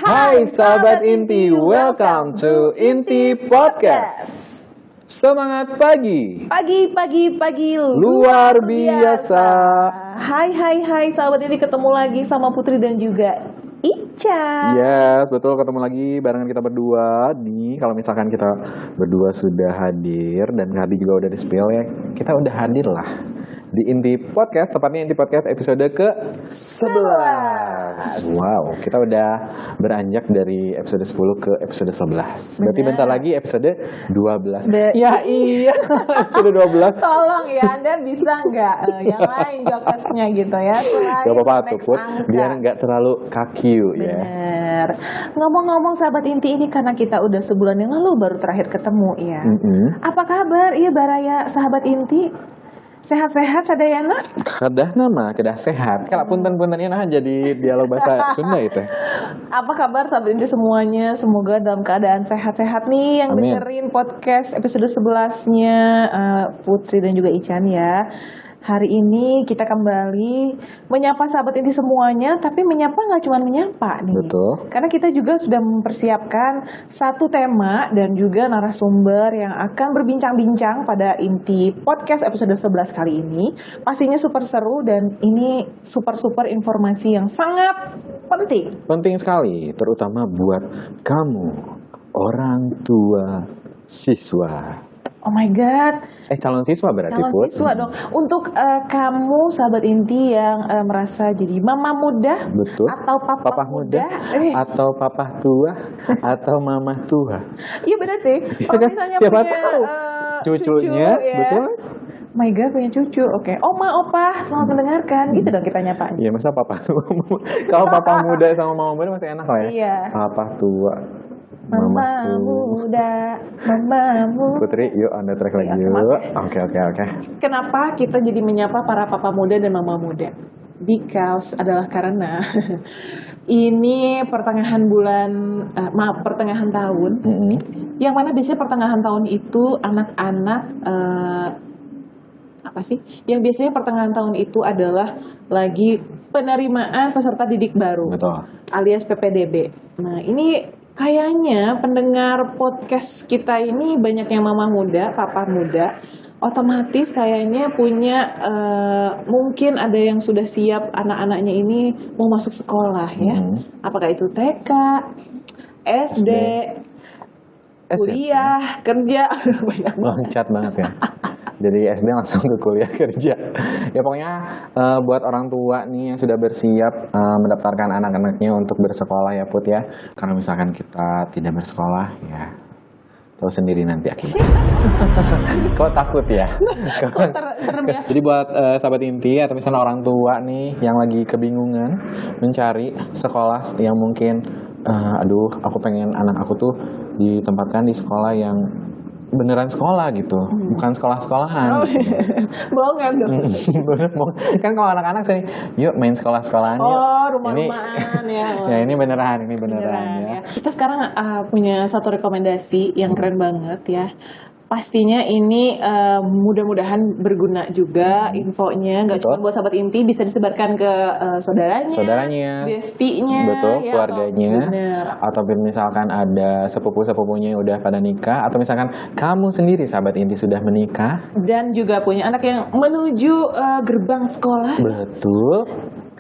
Hai sahabat Inti, welcome to Inti Podcast. Semangat pagi. Pagi Luar biasa. Hai sahabat Inti, ketemu lagi sama Putri dan juga Ica. Yes, betul, ketemu lagi barengan kita berdua nih. Kalau misalkan kita berdua sudah hadir dan tadi juga udah di-spill ya, kita udah hadir lah di Inti Podcast, tepatnya Inti Podcast episode ke-11. Wow, kita udah beranjak dari episode 10 ke episode 11. Berarti bentar lagi episode 12. Ya iya, episode 12. Tolong ya, Anda bisa nggak yang lain jokesnya gitu ya. Gak apa-apa tuh Put, biar nggak terlalu kaku ya. Bener. Ngomong-ngomong sahabat Inti ini, karena kita udah sebulan yang lalu baru terakhir ketemu ya. Apa kabar? Iya Baraya sahabat Inti. Sehat-sehat sadayana? Kedah nama, kedah sehat. Kalau punten-puntennya nah jadi dialog bahasa Sunda itu. Apa kabar sahabat Inti semuanya? Semoga dalam keadaan sehat-sehat nih yang Amin. dengerin podcast episode 11-nya Putri dan juga Ican ya. Hari ini kita kembali menyapa sahabat Inti semuanya, tapi menyapa nggak cuma menyapa nih. Betul. Karena kita juga sudah mempersiapkan satu tema dan juga narasumber yang akan berbincang-bincang pada Inti Podcast episode 11 kali ini. Pastinya super seru dan ini super informasi yang sangat penting. Penting sekali, terutama buat kamu, orang tua siswa. Oh my God, Calon siswa berarti calon Put. siswa dong. Untuk kamu sahabat Inti yang merasa jadi mama muda, Betul. atau papa muda, atau papa tua, atau mama tua. iya benar sih. Kalau kan? misalnya Siapa punya tahu cucunya, ya. betul? My God, punya cucu. Oke, oma, opa, selamat mendengarkan. Gitu dong kita nyapa. Iya, masa papa kalau papa muda sama mama muda masih enak lah ya. Iya. Papa tua, Mama muda, mamamu. Putri, yuk Anda track lagi Iya, yuk. maaf Oke. Kenapa kita jadi menyapa para papa muda dan mama muda? Because adalah karena ini pertengahan pertengahan tahun. Yang mana biasanya pertengahan tahun itu anak-anak apa sih? Yang biasanya pertengahan tahun itu adalah lagi penerimaan peserta didik baru. Betul. Alias PPDB. Nah, ini kayaknya pendengar podcast kita ini banyak yang mama muda, papa muda. Otomatis kayaknya punya mungkin ada yang sudah siap anak-anaknya ini mau masuk sekolah ya. Apakah itu TK, SD, kuliah, kerja, banyak banget. Loncat banget ya. Jadi SD langsung ke kuliah kerja. Ya pokoknya buat orang tua nih yang sudah bersiap mendaftarkan anak-anaknya untuk bersekolah ya Put ya. Karena misalkan kita tidak bersekolah ya tahu sendiri nanti akibatnya. Kok takut ya? Serem ya. Jadi buat sahabat Inti atau misalnya orang tua nih yang lagi kebingungan mencari sekolah yang mungkin aku pengen anak aku tuh ditempatkan di sekolah yang beneran sekolah gitu, bukan sekolah-sekolahan. Gitu. Bohongan dong. Kan kalau anak-anak sering, yuk main sekolah-sekolahan yuk. Oh, rumah-rumahan ya. Ya ini beneran ya. Kita sekarang punya satu rekomendasi yang keren banget ya. Pastinya ini mudah-mudahan berguna juga infonya. Gak cuma buat sahabat Inti, bisa disebarkan ke saudaranya, bestinya, betul, ya, keluarganya, atau misalkan ada sepupu-sepupunya yang udah pada nikah, atau misalkan kamu sendiri sahabat Inti sudah menikah dan juga punya anak yang menuju gerbang sekolah. Betul.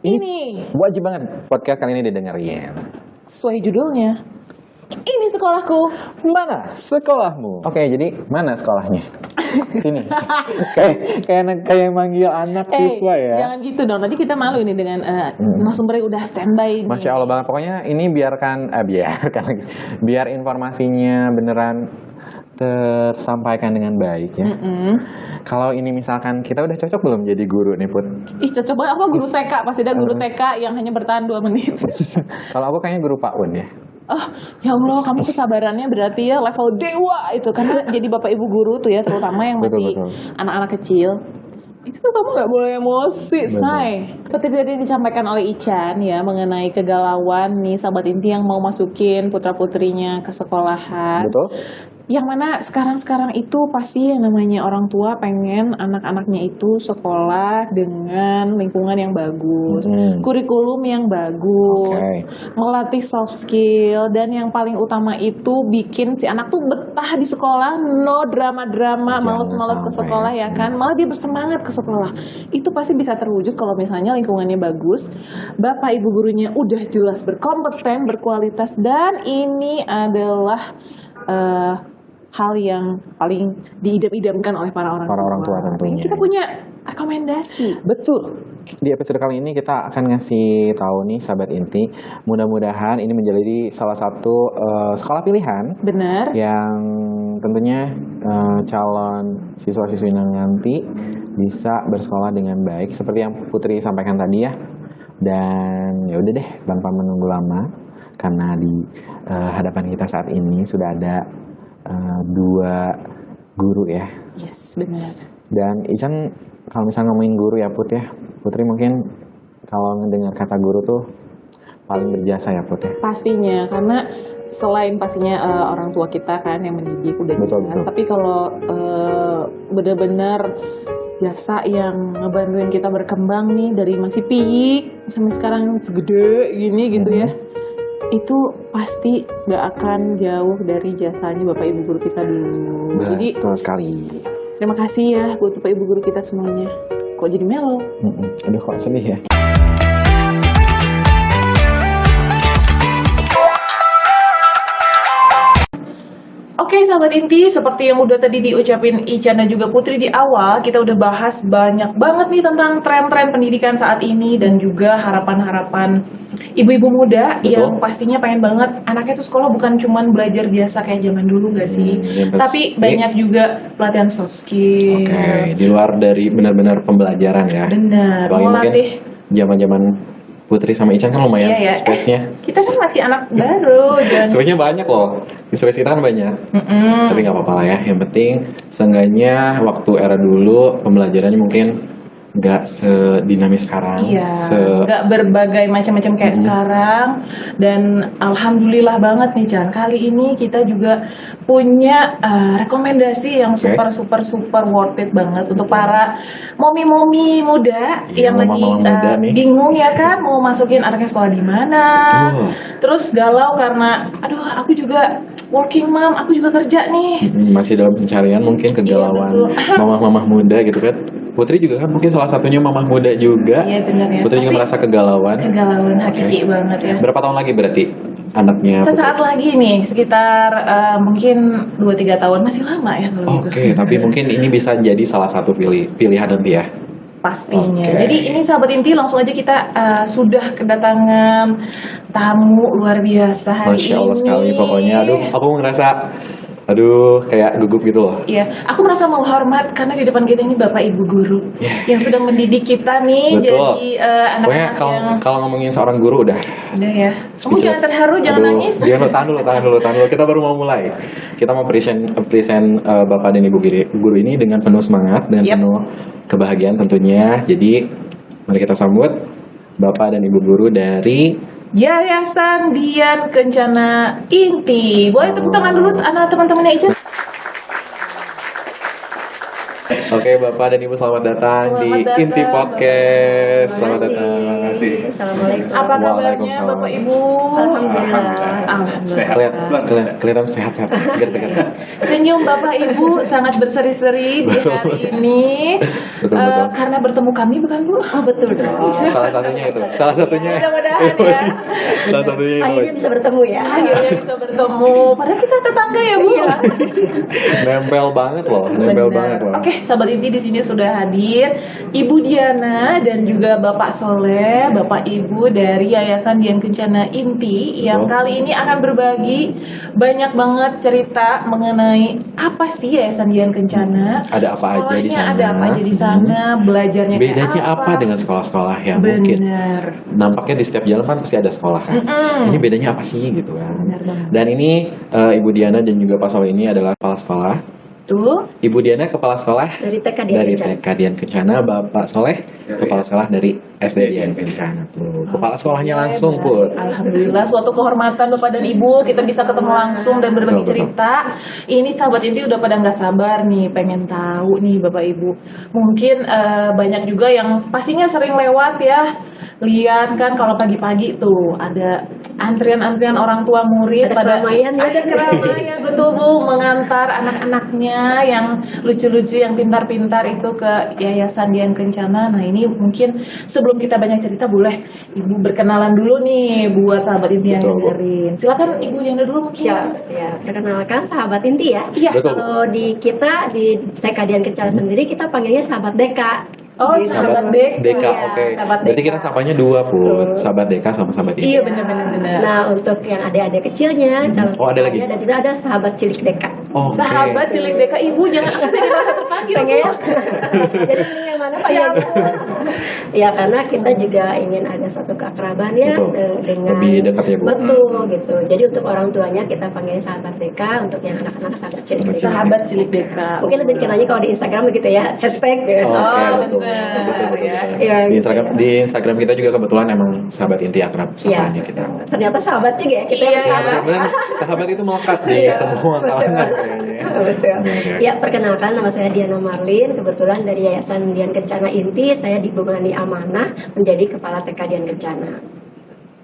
Ini wajib banget podcast kali ini didengerin. Sesuai judulnya. Ini sekolahku. Mana sekolahmu? Oke, jadi mana sekolahnya? Sini. kayak manggil anak siswa ya. Jangan gitu dong. Nanti kita malu ini dengan narasumber udah standby. Masya Allah banget. Pokoknya ini biar informasinya beneran tersampaikan dengan baik ya. Kalau ini misalkan kita udah cocok belum jadi guru nih Put? Ih cocok banget. Apa guru TK? Pasti ada guru TK yang hanya bertahan 2 menit. Kalau aku kayaknya guru PAUD ya. Oh ya Allah, kamu kesabarannya berarti ya level dewa itu. Karena jadi bapak ibu guru tuh ya, terutama yang masih anak-anak kecil, itu tuh kamu gak boleh emosi, say. Seperti tadi disampaikan oleh Ican ya, mengenai kegalauan nih sahabat Inti yang mau masukin putra-putrinya ke sekolahan. Betul. Yang mana sekarang itu pasti yang namanya orang tua pengen anak-anaknya itu sekolah dengan lingkungan yang bagus, kurikulum yang bagus, melatih soft skill, dan yang paling utama itu bikin si anak tuh betah di sekolah, no drama-drama, males-males ke sekolah ya kan, malah dia bersemangat ke sekolah. Itu pasti bisa terwujud kalau misalnya lingkungannya bagus, bapak ibu gurunya udah jelas berkompeten, berkualitas, dan ini adalah hal yang paling diidam-idamkan oleh para orang tua tentunya. Kita punya rekomendasi. Betul. Di episode kali ini kita akan ngasih tahu nih sahabat inti, mudah-mudahan ini menjadi salah satu sekolah pilihan. Benar. Yang tentunya calon siswa-siswi nanti bisa bersekolah dengan baik seperti yang Putri sampaikan tadi ya. Dan ya udah deh, tanpa menunggu lama karena di hadapan kita saat ini sudah ada 2 guru ya. Yes, benar. Dan Ican kalau misalnya ngomongin guru ya Put ya, Putri mungkin kalau mendengar kata guru tuh paling berjasa ya Put ya. Pastinya, karena selain pastinya orang tua kita kan yang mendidik udah betul. Tapi kalau benar-benar jasa yang ngebantuin kita berkembang nih dari masih piyik sampai sekarang segede gini gitu ya. Itu pasti gak akan jauh dari jasanya Bapak Ibu guru kita dulu. Jadi betul sekali. Terima kasih ya buat Bapak Ibu guru kita semuanya. Kok jadi melo? Aduh kok sedih ya. Oke sahabat inti, seperti yang udah tadi diucapin Ican dan juga Putri di awal, kita udah bahas banyak banget nih tentang tren-tren pendidikan saat ini dan juga harapan-harapan ibu-ibu muda. Betul. Yang pastinya pengen banget anaknya tuh sekolah bukan cuman belajar biasa kayak zaman dulu gak sih, tapi banyak juga pelatihan soft skill. Di luar dari benar-benar pembelajaran ya. Benar. Mau latih zaman-zaman Putri sama Ican kan lumayan space-nya. Kita kan masih anak baru. Space-nya banyak loh. Di space kita kan banyak. Tapi gak apa-apa lah ya. Yang penting seenggaknya waktu era dulu pembelajarannya mungkin gak sedinamis sekarang. Iya, gak berbagai macam-macam kayak sekarang. Dan alhamdulillah banget nih Chan, kali ini kita juga punya rekomendasi yang super worth it banget untuk para momi-momi muda yang lagi bingung ya kan mau masukin anaknya sekolah di mana. Terus galau karena aduh aku juga working mom, aku juga kerja nih. Masih dalam pencarian mungkin kegalauan mamah-mamah muda gitu kan. Putri juga kan mungkin salah satunya mamah muda juga. Iya benar ya. Putri juga merasa kegalauan. Kegalauan hakiki banget ya. Berapa tahun lagi berarti anaknya? Sesaat lagi nih, sekitar mungkin 2-3 tahun, masih lama ya kalau gitu. Tapi mungkin ini bisa jadi salah satu pilihan nanti ya. Pastinya. Jadi ini sahabat inti langsung aja kita sudah kedatangan tamu luar biasa hari ini. Masya Allah sekali pokoknya. Aku ngerasa kayak gugup gitu loh. Iya, aku merasa menghormat karena di depan kita ini Bapak Ibu guru yang sudah mendidik kita nih. Betul. Jadi anak-anak yang kalau ngomongin seorang guru udah ya. Kamu jangan terharu, jangan nangis. Tahan dulu. Kita baru mau mulai. Kita mau present Bapak dan Ibu guru ini dengan penuh semangat dan penuh kebahagiaan tentunya. Jadi mari kita sambut Bapak dan Ibu guru dari Yayasan Dian Kencana Inti. Boleh tepuk tangan dulu anak teman-temannya Ica. Oke, Bapak dan Ibu selamat datang di Inti Podcast. Selamat datang. Terima kasih. Assalamualaikum. Apa kabarnya Bapak Ibu? Alhamdulillah. Sehat. Kelihatan sehat-sehat, segar-segar. Senyum Bapak Ibu sangat berseri-seri di hari ini. Betul. Karena bertemu kami bukan Bu? Oh betul dong. Salah satunya itu. Mudah-mudahan ya. Salah satunya itu. Akhirnya bisa bertemu ya. Akhirnya bisa bertemu. Padahal kita tetangga ya Bu. Nempel banget loh. Oke, sahabat inti di sini sudah hadir Ibu Diana dan juga Bapak Soleh, Bapak Ibu dari Yayasan Dian Kencana Inti yang kali ini akan berbagi banyak banget cerita mengenai apa sih Yayasan Dian Kencana. Ada apa aja di sana? Ada apa aja di sana? Belajarnya bedanya apa dengan sekolah-sekolah yang mungkin nampaknya di setiap jalan kan pasti ada sekolah kan. Ini bedanya apa sih gitu kan? Dan ini Ibu Diana dan juga Pak Soleh ini adalah kepala sekolah Betul. Ibu Diana kepala sekolah Dari TK Dian dari Kencana. TK Dian Kencana, Bapak Soleh kepala sekolah dari SD Dian Kencana. Tuh, kepala sekolahnya langsung, Put. Alhamdulillah, suatu kehormatan Bapak dan Ibu, kita bisa ketemu langsung dan berbagi Betul, betul. cerita. Ini sahabat inti udah pada nggak sabar nih, pengen tahu nih Bapak Ibu. Mungkin banyak juga yang pastinya sering lewat ya, lihat kan kalau pagi-pagi tuh ada antrian-antrian orang tua murid Ada pada keramaian ya. ada keramaian betul Bu, mengantar anak-anaknya yang lucu-lucu, yang pintar-pintar itu ke Yayasan Dian Kencana. Nah ini mungkin sebelum kita banyak cerita, boleh Ibu berkenalan dulu nih buat sahabat inti yang Betul, Bu. dengerin. Silakan Ibu Diana dulu mungkin. Siap, ya. Perkenalkan sahabat inti ya. Iya. Betul. Kalau di kita di TK Dian Kencana sendiri kita panggilnya sahabat Deka. Oh, Gitu. sahabat Deka. Deka, Iya, oke. sahabat Berarti Deka. kita sapanya dua, Put. Sahabat Deka sama sahabat Inti. Iya benar-benar. Nah, untuk yang adik-adik kecilnya, calon Oh, ada lagi? siswanya, dan juga ada sahabat cilik Deka. Oke. Sahabat cilik Deka, Ibu jangan sampai merasa terpanggil. Pengen? Bu. Jadi pilih yang mana Pak? Ya Ya, ampun. ya karena kita juga ingin ada suatu keakraban ya Betul. dengan Lebih dekat ya, Bu. Betul gitu. Jadi untuk orang tuanya kita panggil sahabat Deka, untuk yang anak-anak sahabat cilik Deka. Sahabat cilik Deka. Mungkin lebih dikenalnya kalau di Instagram begitu ya, hashtag. Oke, Oh, betul. benar. Betul, betul, Ya. betul. Iya, Di Instagram kita juga kebetulan emang sahabat inti akrab Iya. sapanya kita. Ternyata sahabat juga ya kita. Iya. Benar, sahabat itu melekat di semua kalangan kayaknya ya. Betul. Oke, oke. Ya, perkenalkan nama saya Diana Marlin. Kebetulan dari Yayasan Dian Kencana Inti, saya dibebani amanah menjadi Kepala TK Dian Kencana.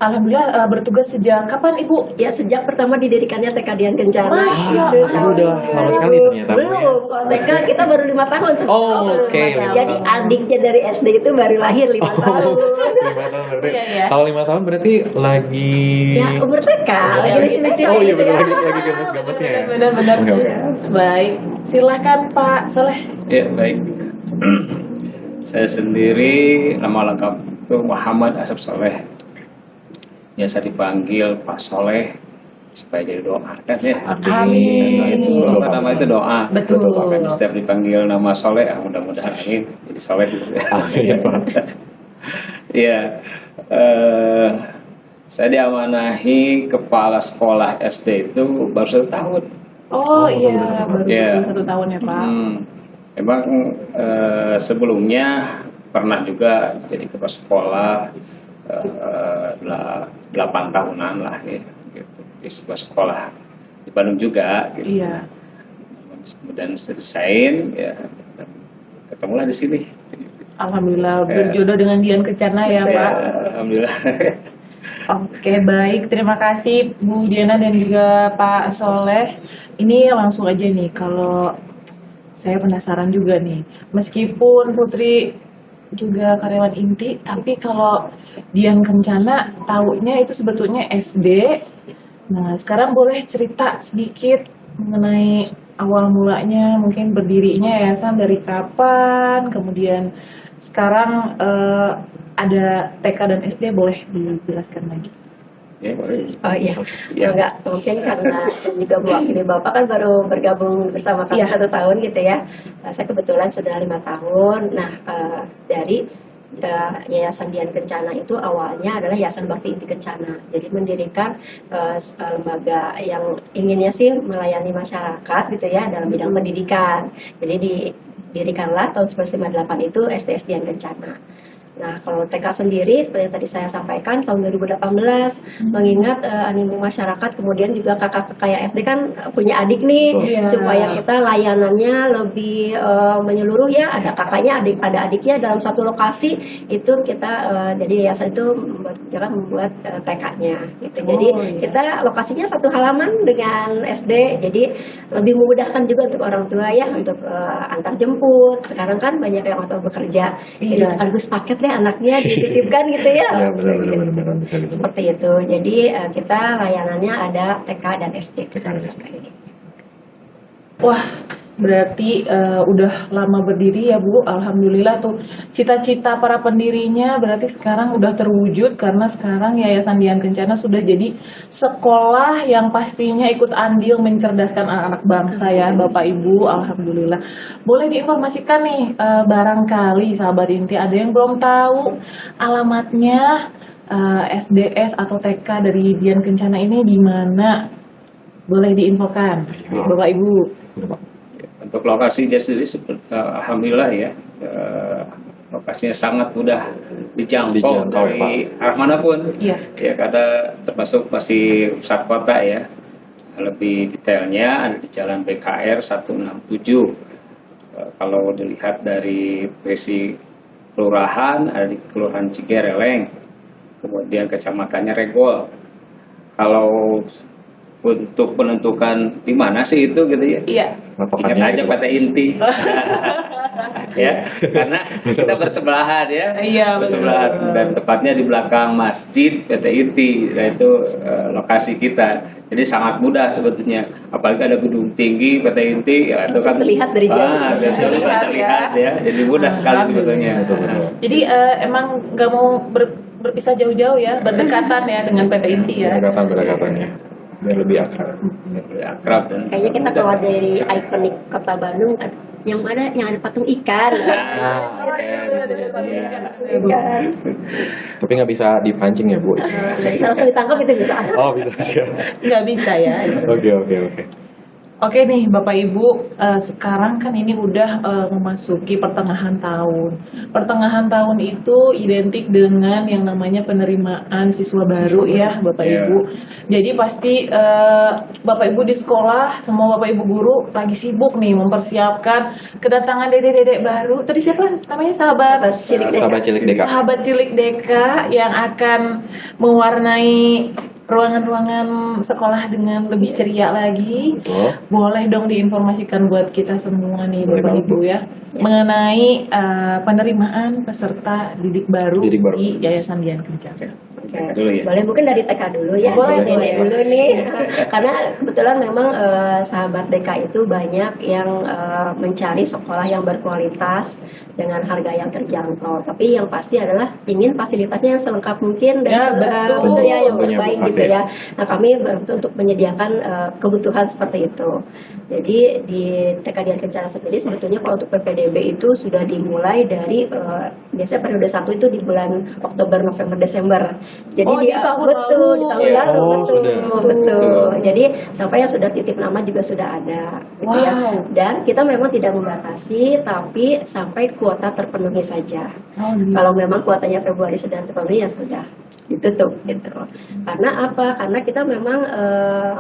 Alhamdulillah bertugas sejak kapan Ibu? Ya, sejak pertama didirikannya TK Dian Kencana. Masya Itu Allah. Itu udah lama sekali ternyata, Bu, ya. Belum, kalau TK kita baru 5 tahun. Oh, baru oke, 5 tahun. 5 Jadi tahun. adiknya dari SD itu baru lahir 5 tahun. 5 tahun berarti. Iya, iya. Kalau 5 tahun berarti lagi. Ya, umur TK, lagi lucu-lucu. Oh iya gitu betul ya. lagi games-gamesnya ya. Benar-benar. Oke, oke. Baik, silakan Pak Soleh. Ya baik. Saya sendiri nama lengkap itu Muhammad Asep Soleh. Biasa dipanggil Pak Soleh supaya jadi doa kan ya. Amin. Itu apa nama itu doa. Betul. Makanya setiap dipanggil nama Soleh, mudah-mudahan amin jadi Soleh gitu. Amin, ya, Pak. Iya. Saya diamanahi kepala sekolah SD itu baru 1 tahun. Oh iya, baru Iya. 1 tahun ya Pak. Emang sebelumnya pernah juga jadi kepala sekolah 8 tahunan lah ya, gitu. Di sebuah sekolah di Bandung juga. Gitu. Iya. Kemudian selesai ya, dan ketemulah di sini. Alhamdulillah berjodoh dengan Dian Kencana ya Ya, Pak. alhamdulillah. Oke baik, terima kasih Bu Diana dan juga Pak Soleh. Ini langsung aja nih, kalau saya penasaran juga nih, meskipun Putri juga karyawan inti, tapi kalau Dian Kencana taunya itu sebetulnya SD. Nah sekarang boleh cerita sedikit mengenai awal mulanya, mungkin berdirinya yayasan dari kapan, kemudian sekarang ada TK dan SD, boleh dijelaskan lagi. Ya, boleh. Oh iya, Iya. enggak mungkin karena dan juga mewakili Bapak kan baru bergabung bersama kami Iya. 1 tahun gitu ya. Saya kebetulan sudah 5 tahun. Nah, dari Yayasan Dian Kencana itu awalnya adalah Yayasan Bakti Inti Kencana. Jadi mendirikan lembaga yang inginnya sih melayani masyarakat gitu ya dalam bidang pendidikan. Jadi didirikanlah tahun 1998 itu SDS Dian Kencana. Nah, kalau TK sendiri seperti yang tadi saya sampaikan tahun 2018 mengingat animo masyarakat, kemudian juga kakak-kakak yang SD kan punya adik nih, Iya. supaya kita layanannya lebih menyeluruh ya, ada kakaknya, ada adiknya dalam satu lokasi, itu kita jadi yayasan itu membuat TK-nya gitu. Jadi iya. kita lokasinya satu halaman dengan SD, jadi lebih memudahkan juga untuk orang tua ya untuk antar jemput. Sekarang kan banyak yang orang tua bekerja, jadi Iya. sekaligus paket deh anaknya dititipkan gitu ya. Iya benar bisa gitu. Seperti itu. Jadi kita layanannya ada TK dan SD. TK dan SD. Wah, berarti udah lama berdiri ya Bu. Alhamdulillah tuh cita-cita para pendirinya berarti sekarang udah terwujud, karena sekarang Yayasan Dian Kencana sudah jadi sekolah yang pastinya ikut andil mencerdaskan anak-anak bangsa ya Bapak Ibu. Alhamdulillah. Boleh diinformasikan nih, barangkali sahabat inti ada yang belum tahu alamatnya SDS atau TK dari Dian Kencana ini di mana? Boleh diinfokan Bapak Ibu. Untuk lokasi sendiri, alhamdulillah ya, lokasinya sangat mudah dijangkau Dijangkau ya, dari arah manapun. Iya. Ya, karena termasuk masih pusat kota ya. Lebih detailnya ada di Jalan BKR 167. Kalau dilihat dari presi kelurahan, ada di Kelurahan Cigereleng, kemudian kecamatannya Regol. Kalau untuk menentukan di mana sih itu gitu ya, Iya. Patokannya ingat aja gitu. pada inti. Ya, karena kita bersebelahan ya, Iya, bersebelahan betul. dan tepatnya di belakang masjid PT Inti, yaitu lokasi kita. Jadi sangat mudah sebetulnya, apalagi ada gedung tinggi PT Inti, ya itu kan Terlihat dari jauh. terlihat ya, jadi mudah sekali sebetulnya. Betul. Jadi emang nggak mau berpisah jauh-jauh ya, berdekatan ya dengan PT Inti ya. Berdekatan-berdekatannya biar lebih akrab. Lebih akrab dan Kayaknya kita keluar dari ikonik kota Bandung, yang ada patung ikan. Ikan. Tapi nggak bisa dipancing ya Bu. Bisa langsung ditangkap itu bisa. Oh bisa siap. Nggak bisa ya. Oke. Oke nih Bapak Ibu, sekarang kan ini udah memasuki pertengahan tahun. Pertengahan tahun itu identik dengan yang namanya penerimaan siswa baru ya Bapak Iya. Ibu. Jadi pasti Bapak Ibu di sekolah, semua Bapak Ibu guru lagi sibuk nih mempersiapkan kedatangan dedek-dedek baru. Tadi siapa namanya? Sahabat Sahabat cilik Deka. Sahabat Cilik Deka yang akan mewarnai ruangan-ruangan sekolah dengan lebih ceria lagi. Betul. Boleh dong diinformasikan buat kita semua nih Boleh Bapak banget, Ibu ya, mengenai penerimaan peserta didik baru Didik baru. di Yayasan Dian Kencana. Oke. Dulu ya. Boleh mungkin dari TK dulu ya. Boleh, Dari boleh. TK dulu nih. Karena kebetulan memang sahabat DK itu banyak yang mencari sekolah yang berkualitas dengan harga yang terjangkau. Tapi yang pasti adalah ingin fasilitasnya yang selengkap mungkin dan Ya, betul. tentu ya yang Tentunya, terbaik Bu, gitu pasti. ya. Nah kami bantu untuk menyediakan kebutuhan seperti itu. Jadi di TK Dian Kencana sendiri sebetulnya kalau untuk PPDB itu sudah dimulai dari biasanya periode 1 itu di bulan Oktober, November, Desember. Jadi Oh, di tahun betul di lalu. tahun Iya. lalu Oh, betul, sudah. betul. Jadi sampai yang sudah titip nama juga sudah ada, gitu ya. Wow. Dan kita memang tidak membatasi, tapi sampai kuota terpenuhi saja. Oh, gitu. Kalau memang kuotanya Februari sudah terpenuhi ya sudah ditutup gitu. Karena apa? Karena kita memang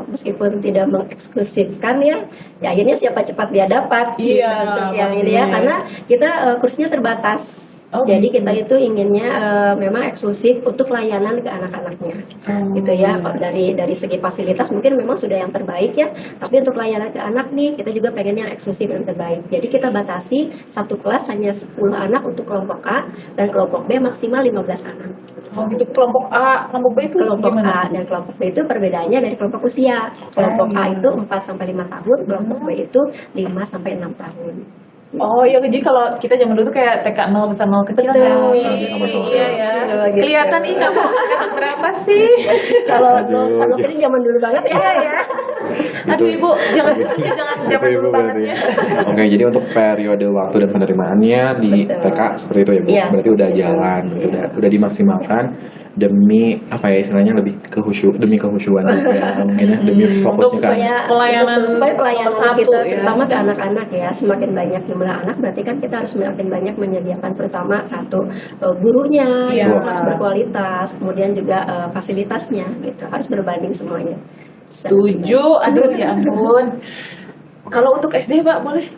meskipun tidak mengeksklusifkan ya akhirnya siapa cepat dia dapat. Iya, gitu, yang ini ya. pasti. Karena kita kursinya terbatas. Oh, Jadi gitu. kita itu inginnya memang eksklusif untuk layanan ke anak-anaknya, Oh, gitu ya. iya. Kalau dari segi fasilitas mungkin memang sudah yang terbaik ya. Tapi untuk layanan ke anak nih kita juga pengen yang eksklusif dan terbaik. Jadi kita batasi satu kelas hanya 10 anak untuk kelompok A dan kelompok B maksimal 15 anak. Oh, gitu. Kelompok A, kelompok B itu Kelompok gimana? A dan kelompok B itu perbedaannya dari kelompok usia. Kelompok A iya. itu 4 sampai 5 tahun, kelompok B itu 5 sampai 6 tahun. Oh iya, jadi kalau kita zaman dulu tuh kayak TK 0 besar 0 kecil Betul. kan? Nanti sama-sama. Iya ya. Betul, gitu. Kelihatan nih nggak mau anak berapa sih? Kalau Aduh. satu ini zaman dulu banget ya. Aduh Ibu, jangan jangan Itu zaman Ibu dulu banget berarti. ya. Oke, jadi untuk periode waktu dan penerimaannya di Betul. TK seperti itu ya Bu. Iya, Berarti udah seperti itu. jalan, Iya. udah dimaksimalkan demi apa ya istilahnya lebih demi kehusyuan juga ya, mungkin ya, demi fokusnya kan. supaya Pelayanan betul, supaya pelayanan nomor satu, kita ya. terutama ke anak-anak ya, semakin banyak jumlah anak berarti kan kita harus semakin banyak menyediakan pertama satu gurunya Iya. yang harus berkualitas, kemudian juga fasilitasnya gitu harus berbanding semuanya. Setuju. Aduh ya ampun. Kalau untuk SD Pak boleh?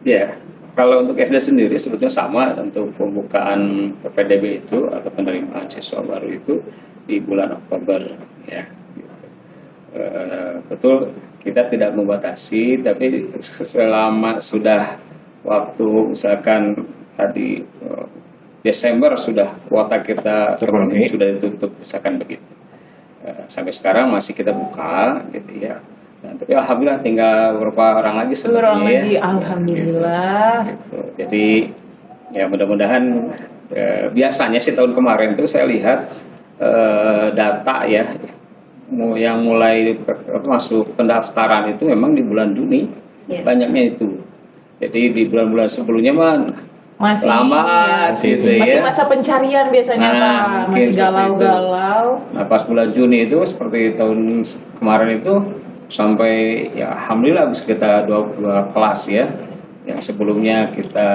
Ya, kalau untuk SD sendiri sebetulnya sama untuk pembukaan PPDB itu atau penerimaan siswa baru itu di bulan Oktober ya. Gitu. Betul kita tidak membatasi, tapi selama sudah waktu misalkan tadi Desember sudah kuota kita Terpenuhi. sudah ditutup misalkan begitu. Sampai sekarang masih kita buka gitu ya. Nah, tapi alhamdulillah tinggal beberapa orang lagi Orang sebenarnya lagi, ya. alhamdulillah. Gitu. Jadi ya mudah-mudahan biasanya sih tahun kemarin itu saya lihat data ya yang mulai masuk pendaftaran itu memang di bulan Juni Ya. banyaknya itu. Jadi di bulan-bulan sebelumnya mah Masih lama masih- gitu masih ya. masa pencarian biasanya Nah, Pak. mungkin Masih seperti galau-galau. Nah pas bulan Juni itu seperti tahun kemarin itu sampai ya alhamdulillah bisa kita 22 kelas ya yang sebelumnya kita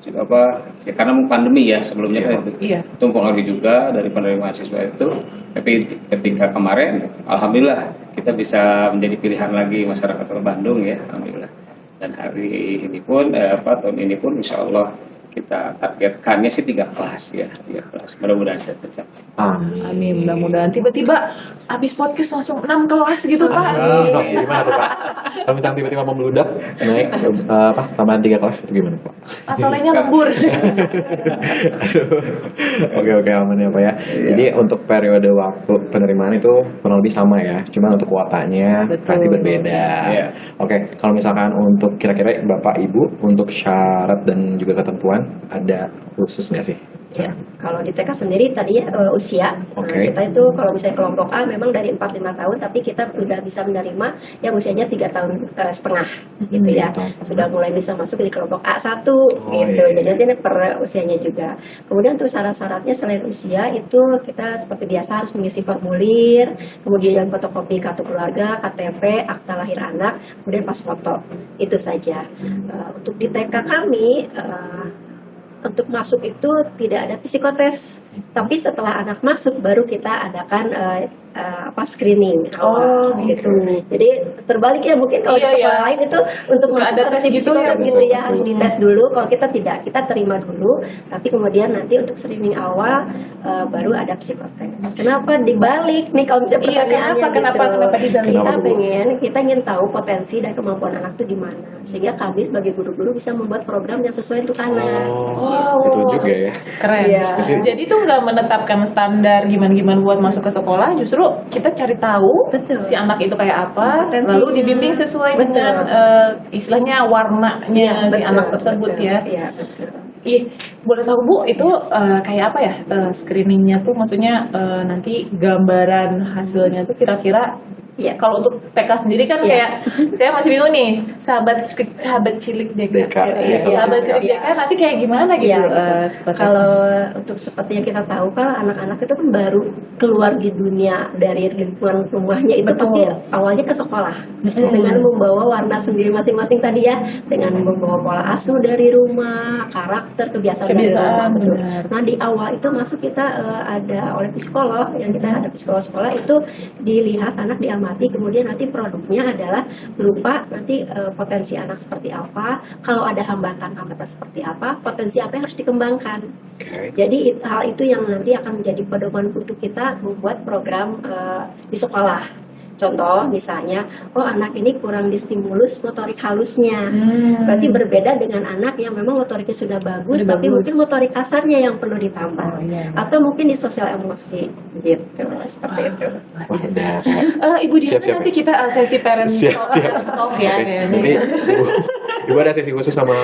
ya karena pandemi ya sebelumnya kan itu mempengaruhi juga dari penerimaan siswa itu. Tapi ketika kemarin alhamdulillah kita bisa menjadi pilihan lagi masyarakat Kota Bandung ya, alhamdulillah. Dan hari ini pun tahun ini pun insya Allah kita targetkannya sih 3 kelas ya, 3 kelas. Mudah-mudahan saya tercapai. Amin. Mudah-mudahan tiba-tiba habis podcast langsung 6 kelas gitu Pak. Gimana tuh Pak? Kalau misalnya tiba-tiba membludak naik tambahan 3 kelas itu gimana Pak? Masalahnya lembur. Oke aman ya Pak ya. Jadi untuk periode waktu penerimaan itu kurang lebih sama ya. Cuma untuk kuotanya pasti berbeda. Oke, kalau misalkan untuk kira-kira Bapak Ibu untuk syarat dan juga ketentuan ada khusus nggak sih? Ya, kalau di TK sendiri tadi usia, kita itu kalau misalnya kelompok A memang dari 4-5 tahun, tapi kita sudah bisa menerima yang usianya 3 tahun setengah, gitu ya, sudah mulai bisa masuk di kelompok A1, gitu. Jadi nanti per usianya juga. Kemudian untuk syarat-syaratnya selain usia itu kita seperti biasa harus mengisi formulir, kemudian fotokopi kartu keluarga, KTP, akta lahir anak, kemudian pas foto, itu saja. Untuk di TK kami untuk masuk itu tidak ada psikotes, tapi setelah anak masuk baru kita adakan screening awal gitu. Jadi terbalik ya mungkin kalau di sekolah lain itu untuk masuk ada tes psikotes gitu ya, harus dites dulu. Kalau kita tidak, kita terima dulu, tapi kemudian nanti untuk screening awal baru ada psikotes. Kenapa dibalik nih kalau misalnya pertanyaannya kenapa dibalik? Kita ingin tahu potensi dan kemampuan anak itu di mana, sehingga kami sebagai guru-guru bisa membuat program yang sesuai untuk anak. Itu juga ya. Keren. Jadi tuh nggak menetapkan standar gimana buat masuk ke sekolah, justru kita cari tahu si anak itu kayak apa, lalu dibimbing sesuai dengan istilahnya warnanya si anak tersebut ya. Iya, betul. Boleh tahu Bu, itu kayak apa ya screeningnya tuh, maksudnya nanti gambaran hasilnya tuh kira-kira. Ya, kalau untuk TK sendiri kan kayak saya masih bingung nih, sahabat cilik DK. Sahabat cilik DK nanti kayak gimana gitu? Kalau untuk seperti yang kita tahu kan anak-anak itu kan baru keluar di dunia dari lingkungan rumahnya itu pasti awalnya ke sekolah dengan membawa warna sendiri masing-masing tadi ya, dengan membawa pola asuh dari rumah, karakter, kebiasaan dari rumah. Betul. Nah di awal itu masuk kita ada oleh psikolog, yang kita ada psikolog sekolah itu dilihat anak diamati, kemudian nanti produknya adalah berupa nanti potensi anak seperti apa, kalau ada hambatan-hambatan seperti apa, potensi apa yang harus dikembangkan. Jadi hal itu yang nanti akan menjadi pedoman untuk kita membuat program di sekolah. Contoh misalnya, anak ini kurang distimulus motorik halusnya, berarti berbeda dengan anak yang memang motoriknya sudah bagus, tapi mungkin motorik kasarnya yang perlu ditambah, atau mungkin di sosial emosi, gitu, seperti itu. Ibu Diana, nanti kita sesi parent talk ya. Nanti Ibu ada sesi khusus sama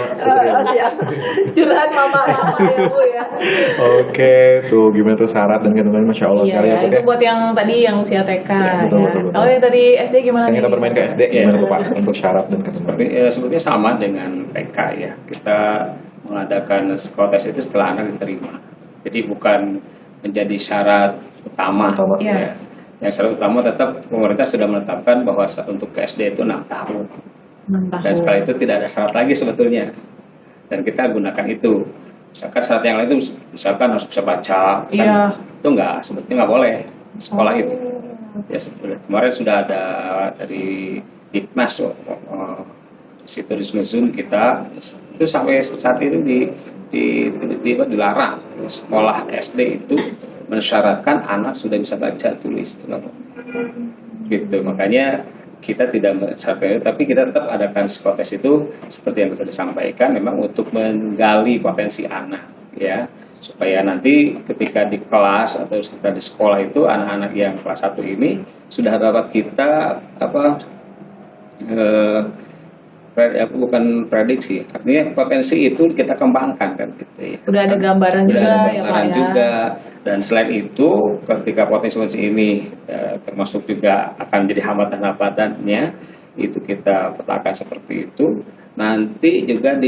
curhat mama ya Bu ya. Oke, tuh gimana tuh syarat dan ketentuan, Masya Allah sekali ya. Itu buat yang tadi yang usia TK. Betul. Kalau yang tadi SD gimana? Sekarang kita bermain ke SD, gimana tuh Pak untuk syarat dan ketentuan? Sebenarnya sama dengan TK ya. Kita mengadakan psikotes itu setelah anak diterima. Jadi bukan menjadi syarat utama. Ya. Yang syarat utama tetap pemerintah sudah menetapkan bahwa untuk ke SD itu 6 tahun. Dan setelah itu tidak ada syarat lagi sebetulnya. Dan kita gunakan itu. Misalkan syarat yang lain itu misalkan harus bisa baca, kan itu sebetulnya nggak boleh sekolah itu. Ya kemarin sudah ada dari Diknas situ di Zoom kita itu sampai saat itu dilarang sekolah SD itu mensyaratkan anak sudah bisa baca tulis itu gitu. Makanya kita tidak mensyaratkan itu, tapi kita tetap adakan psikotes itu seperti yang sudah disampaikan, memang untuk menggali potensi anak ya, supaya nanti ketika di kelas atau kita di sekolah itu anak-anak yang kelas 1 ini sudah dapat kita bukan prediksi, artinya potensi itu kita kembangkan kan gitu ya. Udah ada gambaran juga. Dan selain itu ketika potensi ini termasuk juga akan menjadi hambatan-hambatannya itu kita petakan seperti itu, nanti juga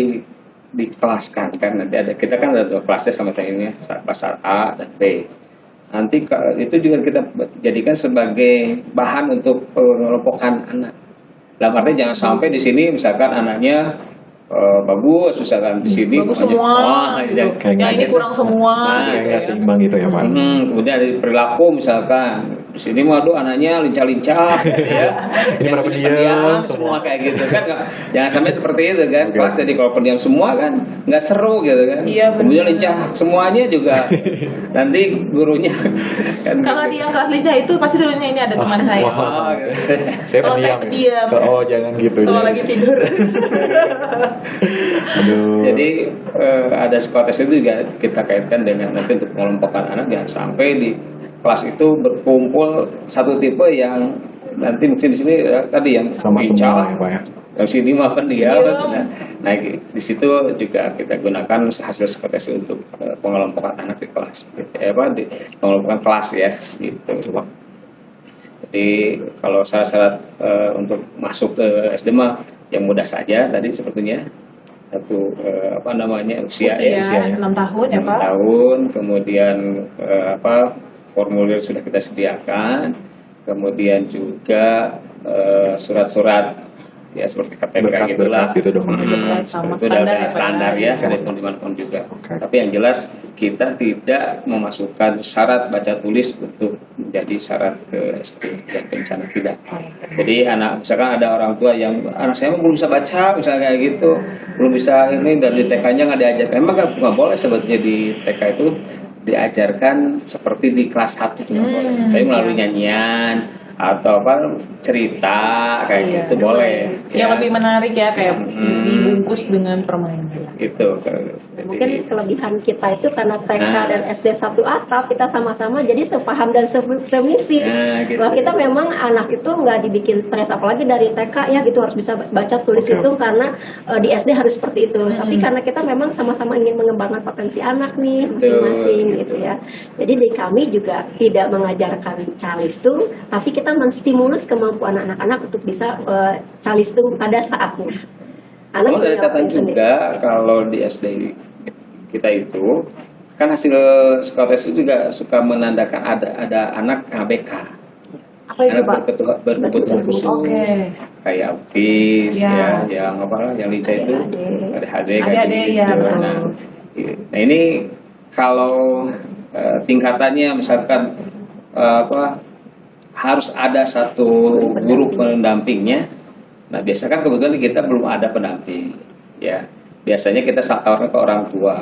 dikelaskan kan, nanti kita kan ada 2 kelasnya sama ini, kelas A dan B. Nanti itu juga kita jadikan sebagai bahan untuk pengelompokan anak. Dalam artinya jangan sampai di sini misalkan anaknya bagus, misalkan di sini bagus pokoknya, semua wah, gitu. ya, Yang ini kurang semua Nah, gitu Kayak ya. nggak seimbang gitu ya Pak. Kemudian dari perilaku misalkan di sini mah aduh anaknya lincah-lincah gitu ya. Ini pada Yang sini pendiam semua kayak gitu kan. Jangan sampai seperti itu kan. Oke. Pas jadi kalau pendiam semua kan nggak seru gitu kan. Iya, benar. Kemudian lincah semuanya juga nanti gurunya kan. Kalau gitu. dia yang kelas lincah itu pasti dulunya ini ada teman saya. wah. Oh, gitu. Saya Kalau saya pendiam. pendiam. Oh jangan gitu. Kalau jangan. lagi tidur. Aduh. Jadi ada psikotes itu juga kita kaitkan dengan nanti untuk mengelompokkan anak jangan sampai di kelas itu berkumpul satu tipe yang nanti mungkin di sini tadi yang sama lincah, semua ya Pak ya. yang sini mah pendiam. Iya. Nah di situ juga kita gunakan hasil psikotes untuk pengelompokan anak di kelas, di pengelompokan kelas ya gitu. Jadi kalau syarat-syarat untuk masuk ke SD mah yang mudah saja tadi sepertinya satu usia ya usianya 6 tahun ya 6 Pak. tahun, kemudian formulir sudah kita sediakan, kemudian juga surat-surat ya seperti KTP gitulah. Berkas gitu dong. Sama Itu standar ya, udah standar Pak. ya, telepon dimanapun juga. Oke. Tapi yang jelas kita tidak memasukkan syarat baca tulis untuk menjadi syarat ke SD yang bencana, tidak. Jadi misalkan ada orang tua yang anak saya belum bisa baca, misalnya kayak gitu, belum bisa ini dari TK-nya nggak diajarkan. Emang nggak boleh sebetulnya di TK itu diajarkan seperti di kelas 1 itu nggak boleh. Tapi melalui nyanyian atau cerita kayak gitu boleh. Yang lebih menarik ya kayak Hmm. dibungkus dengan permainan. Gitu. Mungkin kelebihan kita itu karena TK Nah. dan SD satu atap, kita sama-sama jadi sepaham dan semisi. Nah, gitu. Bahwa kita memang anak itu nggak dibikin stres, apalagi dari TK ya gitu harus bisa baca tulis Oke. hitung karena di SD harus seperti itu. Tapi karena kita memang sama-sama ingin mengembangkan potensi anak nih masing-masing gitu ya. Jadi di kami juga tidak mengajarkan calistung, tapi kita menstimulus kemampuan anak-anak untuk bisa calistung pada saatnya. Kalau dari punya catatan potensi sendiri. juga kalau di SD kita itu kan hasil psikotes itu juga suka menandakan ada anak ABK, Apa itu anak Pak? berkebutuhan khusus, Oke. kayak autis Ya. yang yang lincah itu ADHD ADHD, ya, betul. Nah ini kalau tingkatannya misalkan harus ada satu guru pendampingnya. Nah biasanya kan kebetulan kita belum ada pendamping, ya biasanya kita tawarkan ke orang tua.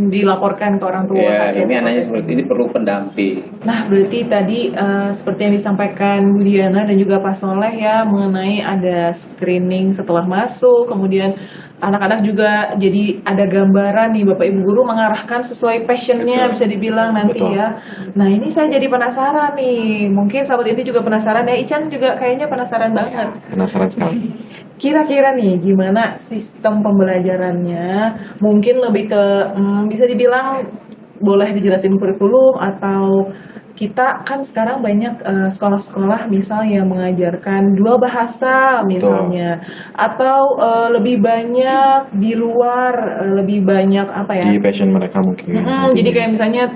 Dilaporkan ke orang tua. Ya hasil ini anaknya psikotes seperti ini perlu pendamping. Nah, berarti tadi seperti yang disampaikan Bu Diana dan juga Pak Soleh ya mengenai ada screening setelah masuk, kemudian anak-anak juga jadi ada gambaran nih Bapak Ibu Guru mengarahkan sesuai passionnya Betul. bisa dibilang nanti Betul. ya. Nah ini saya jadi penasaran nih, mungkin sahabat Inti juga penasaran ya, Ican juga kayaknya penasaran banget. Penasaran sekali. Kira-kira nih gimana sistem pembelajarannya? Mungkin lebih ke bisa dibilang boleh dijelasin kurikulum atau kita kan sekarang banyak sekolah-sekolah misal yang mengajarkan 2 bahasa misalnya atau lebih banyak di luar lebih banyak apa ya? Di passion mereka mungkin. Jadi kayak misalnya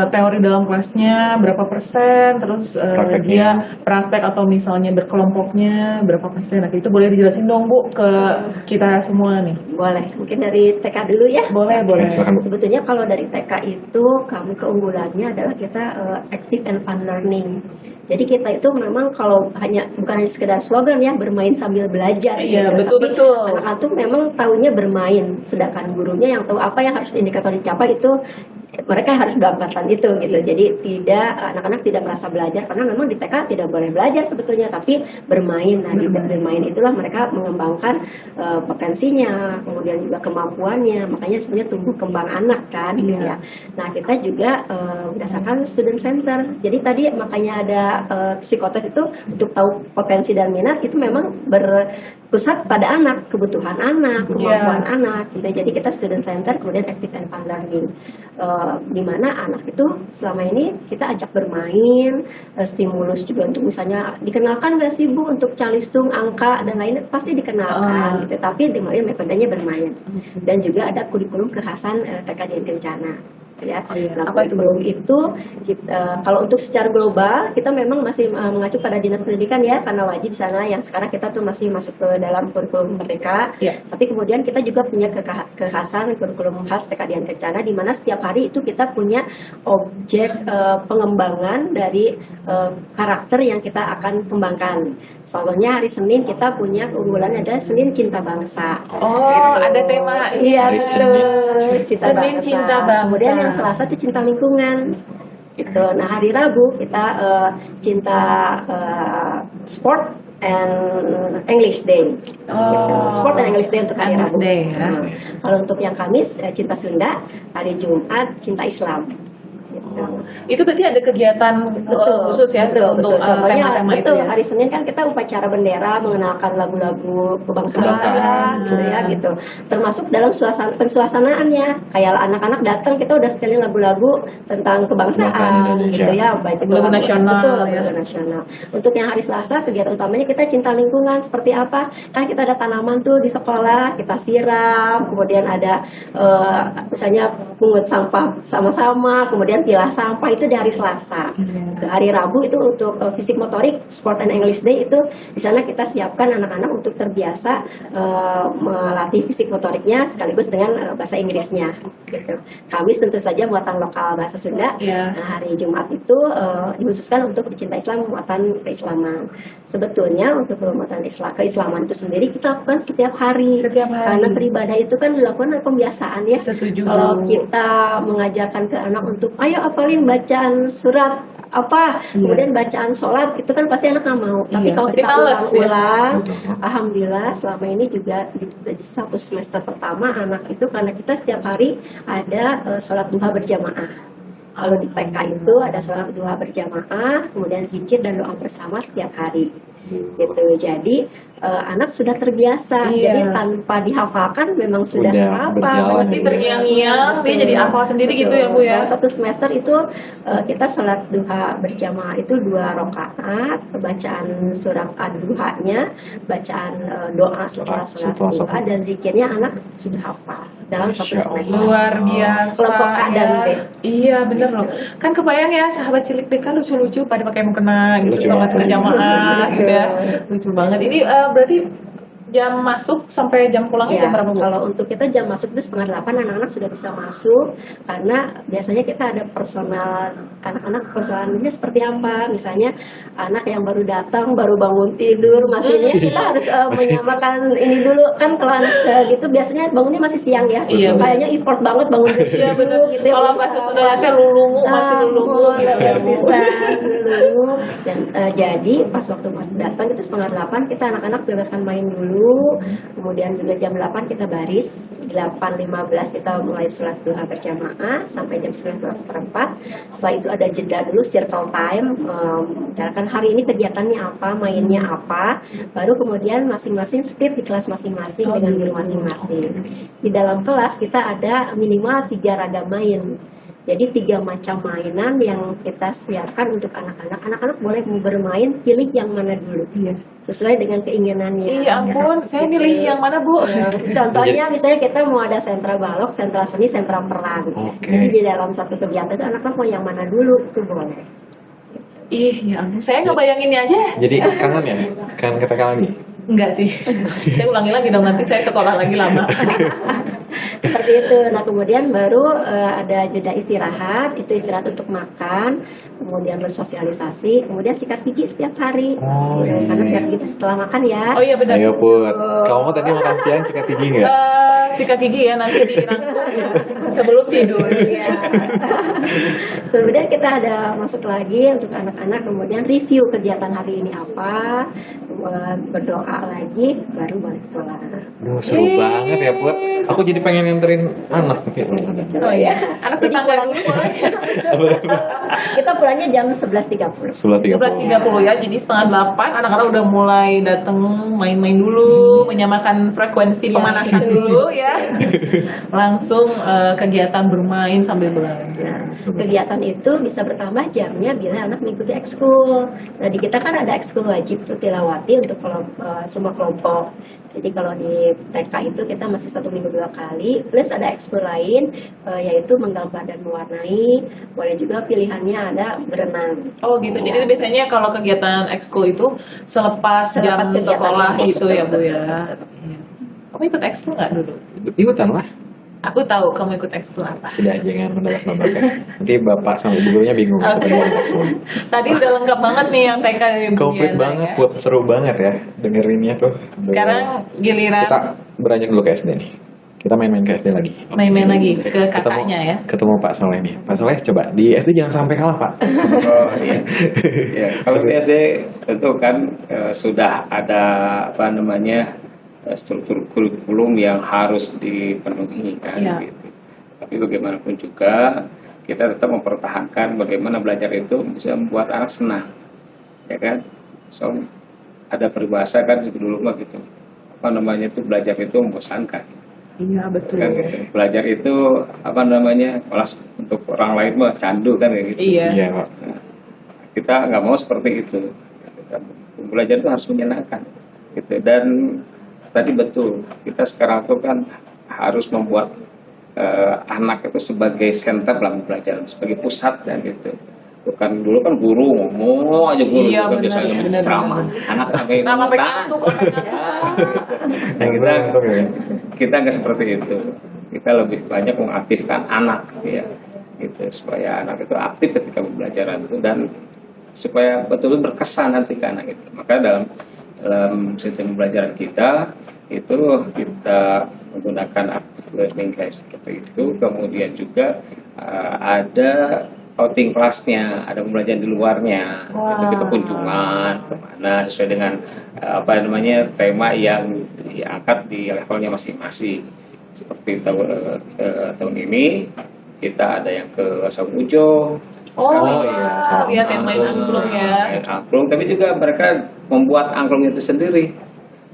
teori dalam kelasnya berapa persen, terus Prakteknya. dia praktek atau misalnya berkelompoknya berapa persen. Nah itu boleh dijelasin dong Bu ke kita semua nih. Boleh, mungkin dari TK dulu ya. Boleh, boleh. Silakan. Sebetulnya kalau dari TK itu kami keunggulannya adalah kita active and fun learning. Jadi kita itu memang kalau bukan hanya sekedar slogan ya bermain sambil belajar. Iya, gitu. betul, Tapi betul. anak-anak tuh memang tahunya bermain, sedangkan gurunya yang tahu apa yang harus indikator dicapai itu mereka harus gambarkan itu gitu. Jadi anak-anak tidak merasa belajar karena memang di TK tidak boleh belajar sebetulnya, tapi bermain. Nah, di bermain itulah mereka mengembangkan potensinya, kemudian juga kemampuannya. Makanya sebenarnya tumbuh kembang anak kan gitu ya. Nah, kita juga berdasarkan student center. Jadi tadi makanya ada psikotes itu untuk tahu potensi dan minat itu memang berpusat pada anak, kebutuhan anak, kemampuan anak gitu. Jadi kita student center kemudian active and fun learning. Di mana anak itu selama ini kita ajak bermain, stimulus juga untuk misalnya dikenalkan nggak sih Bu untuk calistung, angka dan lainnya pasti dikenalkan gitu. Tapi dengan metodenya bermain dan juga ada kurikulum kekhasan TK Dian Kencana. ya. Oh, iya. Nah, Apa itu, Bu? kurikulum itu kalau untuk secara global kita memang masih mengacu pada Dinas Pendidikan ya, karena wajib di sana yang sekarang kita tuh masih masuk ke dalam kurikulum Merdeka. Iya. Tapi kemudian kita juga punya kekhasan kurikulum khas TKDN Kencana, di mana setiap hari itu kita punya objek pengembangan dari karakter yang kita akan kembangkan. Contohnya hari Senin kita punya keunggulan ada Senin Cinta Bangsa. Oh, ada tema Iya, Hari betul. Cinta Senin Bangsa. Cinta Bangsa. Kemudian yang Selasa itu cinta lingkungan. Gitu. Nah, hari Rabu kita cinta sport and English Day. Oh. Sport and English Day untuk hari English Rabu. Day, ya. Nah, kalau untuk yang Kamis cinta Sunda, hari Jumat cinta Islam. Gitu. Itu berarti ada kegiatan khusus ya betul. untuk Contohnya tema-tema itu betul ya. hari Senin kan kita upacara bendera mengenalkan lagu-lagu kebangsaan gitu ya gitu. Termasuk dalam pensuasanaannya kayak anak-anak datang kita udah setelin lagu-lagu tentang kebangsaan gitu ya, baik itu Lagu nasional, betul, ya. lagu nasional. Untuk yang hari Selasa kegiatan utamanya kita cinta lingkungan seperti apa? Kan kita ada tanaman tuh di sekolah, kita siram, kemudian ada misalnya pungut sampah sama-sama, kemudian pilah sampah itu di hari Selasa. Ke hari Rabu itu untuk fisik motorik, Sport and English Day itu di sana kita siapkan anak-anak untuk terbiasa melatih fisik motoriknya sekaligus dengan bahasa Inggrisnya. Gitu. Kamis tentu saja muatan lokal bahasa Sunda. Iya. Nah, hari Jumat itu dikhususkan untuk pecinta Islam muatan keislaman. Sebetulnya untuk muatan keislaman itu sendiri kita lakukan setiap hari. Setiap hari. Karena beribadah itu kan dilakukan pembiasaan ya. Setuju. Kalau kita mengajarkan ke anak untuk ayo apalin bacaan surat apa, kemudian bacaan sholat itu kan pasti anak nggak mau. Tapi Iya, kalau pasti kita males, ya. ulang-ulang, alhamdulillah selama ini juga di satu semester pertama anak itu karena kita setiap hari ada sholat duha berjamaah. Kalau di TK itu ada sholat duha berjamaah, kemudian zikir dan doa bersama setiap hari. Gitu. Jadi anak sudah terbiasa. Iya. Jadi tanpa dihafalkan memang sudah Udah hafal. berjalan. Pasti terngiang-ngiang, dia jadi hafal sendiri gitu ya Bu ya. Dalam satu semester itu kita sholat duha berjamaah itu 2 rakaat, bacaan surat ad-duhanya, bacaan doa setelah sholat Setelah duha sholat. dan zikirnya anak sudah hafal dalam satu Masya semester. Luar biasa. Kelompok A dan B. Iya bener loh. Kan kebayang ya sahabat cilik BK lucu-lucu pada pakai mukena gitu, Lucu sholat banget. berjamaah gitu ya. Lucu banget. Ini berarti jam masuk sampai jam pulangnya Ya, jam berapa Bu? kalau untuk kita jam masuk itu 7:30 anak-anak sudah bisa masuk karena biasanya kita ada personal anak-anak personalnya seperti apa, misalnya anak yang baru datang baru bangun tidur masih ini kita harus menyamakan ini dulu kan kalau anak segitu biasanya bangunnya masih siang ya, Iya, kayaknya effort banget bangun Iya bener. gitu ya, Kalau belum pas sarapan. saudaranya lulungu masih lulungu gitu ya Bu. bisa dulu dan jadi pas waktu mas datang itu 7:30 kita anak-anak bebaskan main dulu, kemudian juga jam 8 kita baris, 8:15 kita mulai sholat duha berjamaah sampai jam 9:04. Setelah itu ada jeda dulu circle time, bicarakan hari ini kegiatannya apa, mainnya apa, baru kemudian masing-masing split di kelas masing-masing dengan guru masing-masing. Di dalam kelas kita ada minimal 3 ragam main. Jadi 3 macam mainan yang kita siapkan untuk anak-anak. Anak-anak boleh bermain, pilih yang mana dulu, sesuai dengan keinginannya. Iya ampun, saya milih yang mana Bu? Contohnya misalnya kita mau ada sentra balok, sentra seni, sentra peran. Oke. Jadi di dalam satu kegiatan itu anak-anak mau yang mana dulu itu boleh. Ih ya ampun, saya ngebayanginnya aja. Jadi kangen ya? Kangen kata lagi? Enggak sih. Saya ulangi lagi dong nanti saya sekolah lagi lama. Seperti itu. Nah kemudian baru ada jeda istirahat, itu istirahat untuk makan, kemudian bersosialisasi, kemudian sikat gigi setiap hari. Oh, iya. Karena sikat gigi setelah makan ya. Oh iya benar. Ayo Put, kamu tadi makan siang sikat gigi nggak? Sikat gigi ya nanti dirangkum ya, sebelum tidur. Iya. Kemudian kita ada masuk lagi untuk anak-anak, kemudian review kegiatan hari ini apa, berdoa lagi, baru balik pulang. Duh, seru banget ya Put. Aku jadi pengen nganterin anak. Oh iya, anak Jadi tetangga pulang- dulu boleh. Kita pulangnya jam 11:30. 11.30 ya, jadi 7:30 anak-anak udah mulai datang main-main dulu, menyamakan frekuensi Iya, pemanasan gitu. dulu ya. Langsung langsung kegiatan bermain sambil belajar. Kegiatan itu bisa bertambah jamnya bila anak mengikuti ekskul. Nah di kita kan ada ekskul wajib tuh tilawati untuk semua kelompok. Jadi kalau di TK itu kita masih 1 minggu 2 kali. Plus ada ekskul lain yaitu menggambar dan mewarnai. Boleh juga pilihannya ada berenang. Oh gitu. Ya. Jadi biasanya kalau kegiatan ekskul itu selepas jam Selepas kegiatan sekolah itu, gitu ya Bu betul, ya. betul. Iya. Kamu ikut ekskul nggak dulu? Ikutan lah. Aku tahu kamu ikut ekskul apa. Sudah, jangan mendadak-mendadak ya. Nanti bapak sama ibu gurunya bingung. Oke. Tadi udah lengkap banget nih yang TK dari Bu Komplit Diana, banget, ya. Put. Seru banget ya dengerinnya tuh. Sekarang giliran Kita beranjak dulu ke SD nih. Kita main-main ke SD lagi. main-main lagi ke kakaknya ya. Ketemu Pak Soleh nih. Pak Soleh coba di SD jangan sampai kalah Pak. Oh iya. Ya, kalau di SD tentu kan sudah ada apa namanya struktur kurikulum yang harus dipenuhi kan Iya. gitu. Tapi bagaimanapun juga kita tetap mempertahankan bagaimana belajar itu bisa membuat anak senang, ya kan? So ada peribahasa kan dulu mah gitu. Apa namanya itu belajar itu membosankan. Iya betul. Kan gitu. Belajar itu apa namanya malah untuk orang lain mah candu kan kayak gitu. Iya. Iya Pak. Nah, kita nggak mau seperti itu. Belajar itu harus menyenangkan, gitu. Dan tadi betul kita sekarang tuh kan harus membuat anak itu sebagai center dalam pelajaran, sebagai pusat dan gitu. Bukan dulu kan guru ngomong aja guru Iya, kan benar, biasanya benar, ceramah, benar. anak sampai Nah, sampai nonton. ngantuk, Yang kita untuk ya. Kita nggak seperti itu. Kita lebih banyak mengaktifkan anak, ya, gitu supaya anak itu aktif ketika pembelajaran itu dan supaya betul-betul berkesan nanti ke anak itu. Maka dalam sistem pembelajaran kita itu kita menggunakan active learning kayak seperti itu. Kemudian juga ada outing kelasnya, ada pembelajaran di luarnya. Itu kita kunjungan kemana sesuai dengan apa namanya tema yang diangkat di levelnya masing-masing. Seperti tahun ini kita ada yang ke Sabujo. Oh iya, iya, lihat yang main angklung ya. Main angklung, tapi juga mereka membuat angklung itu sendiri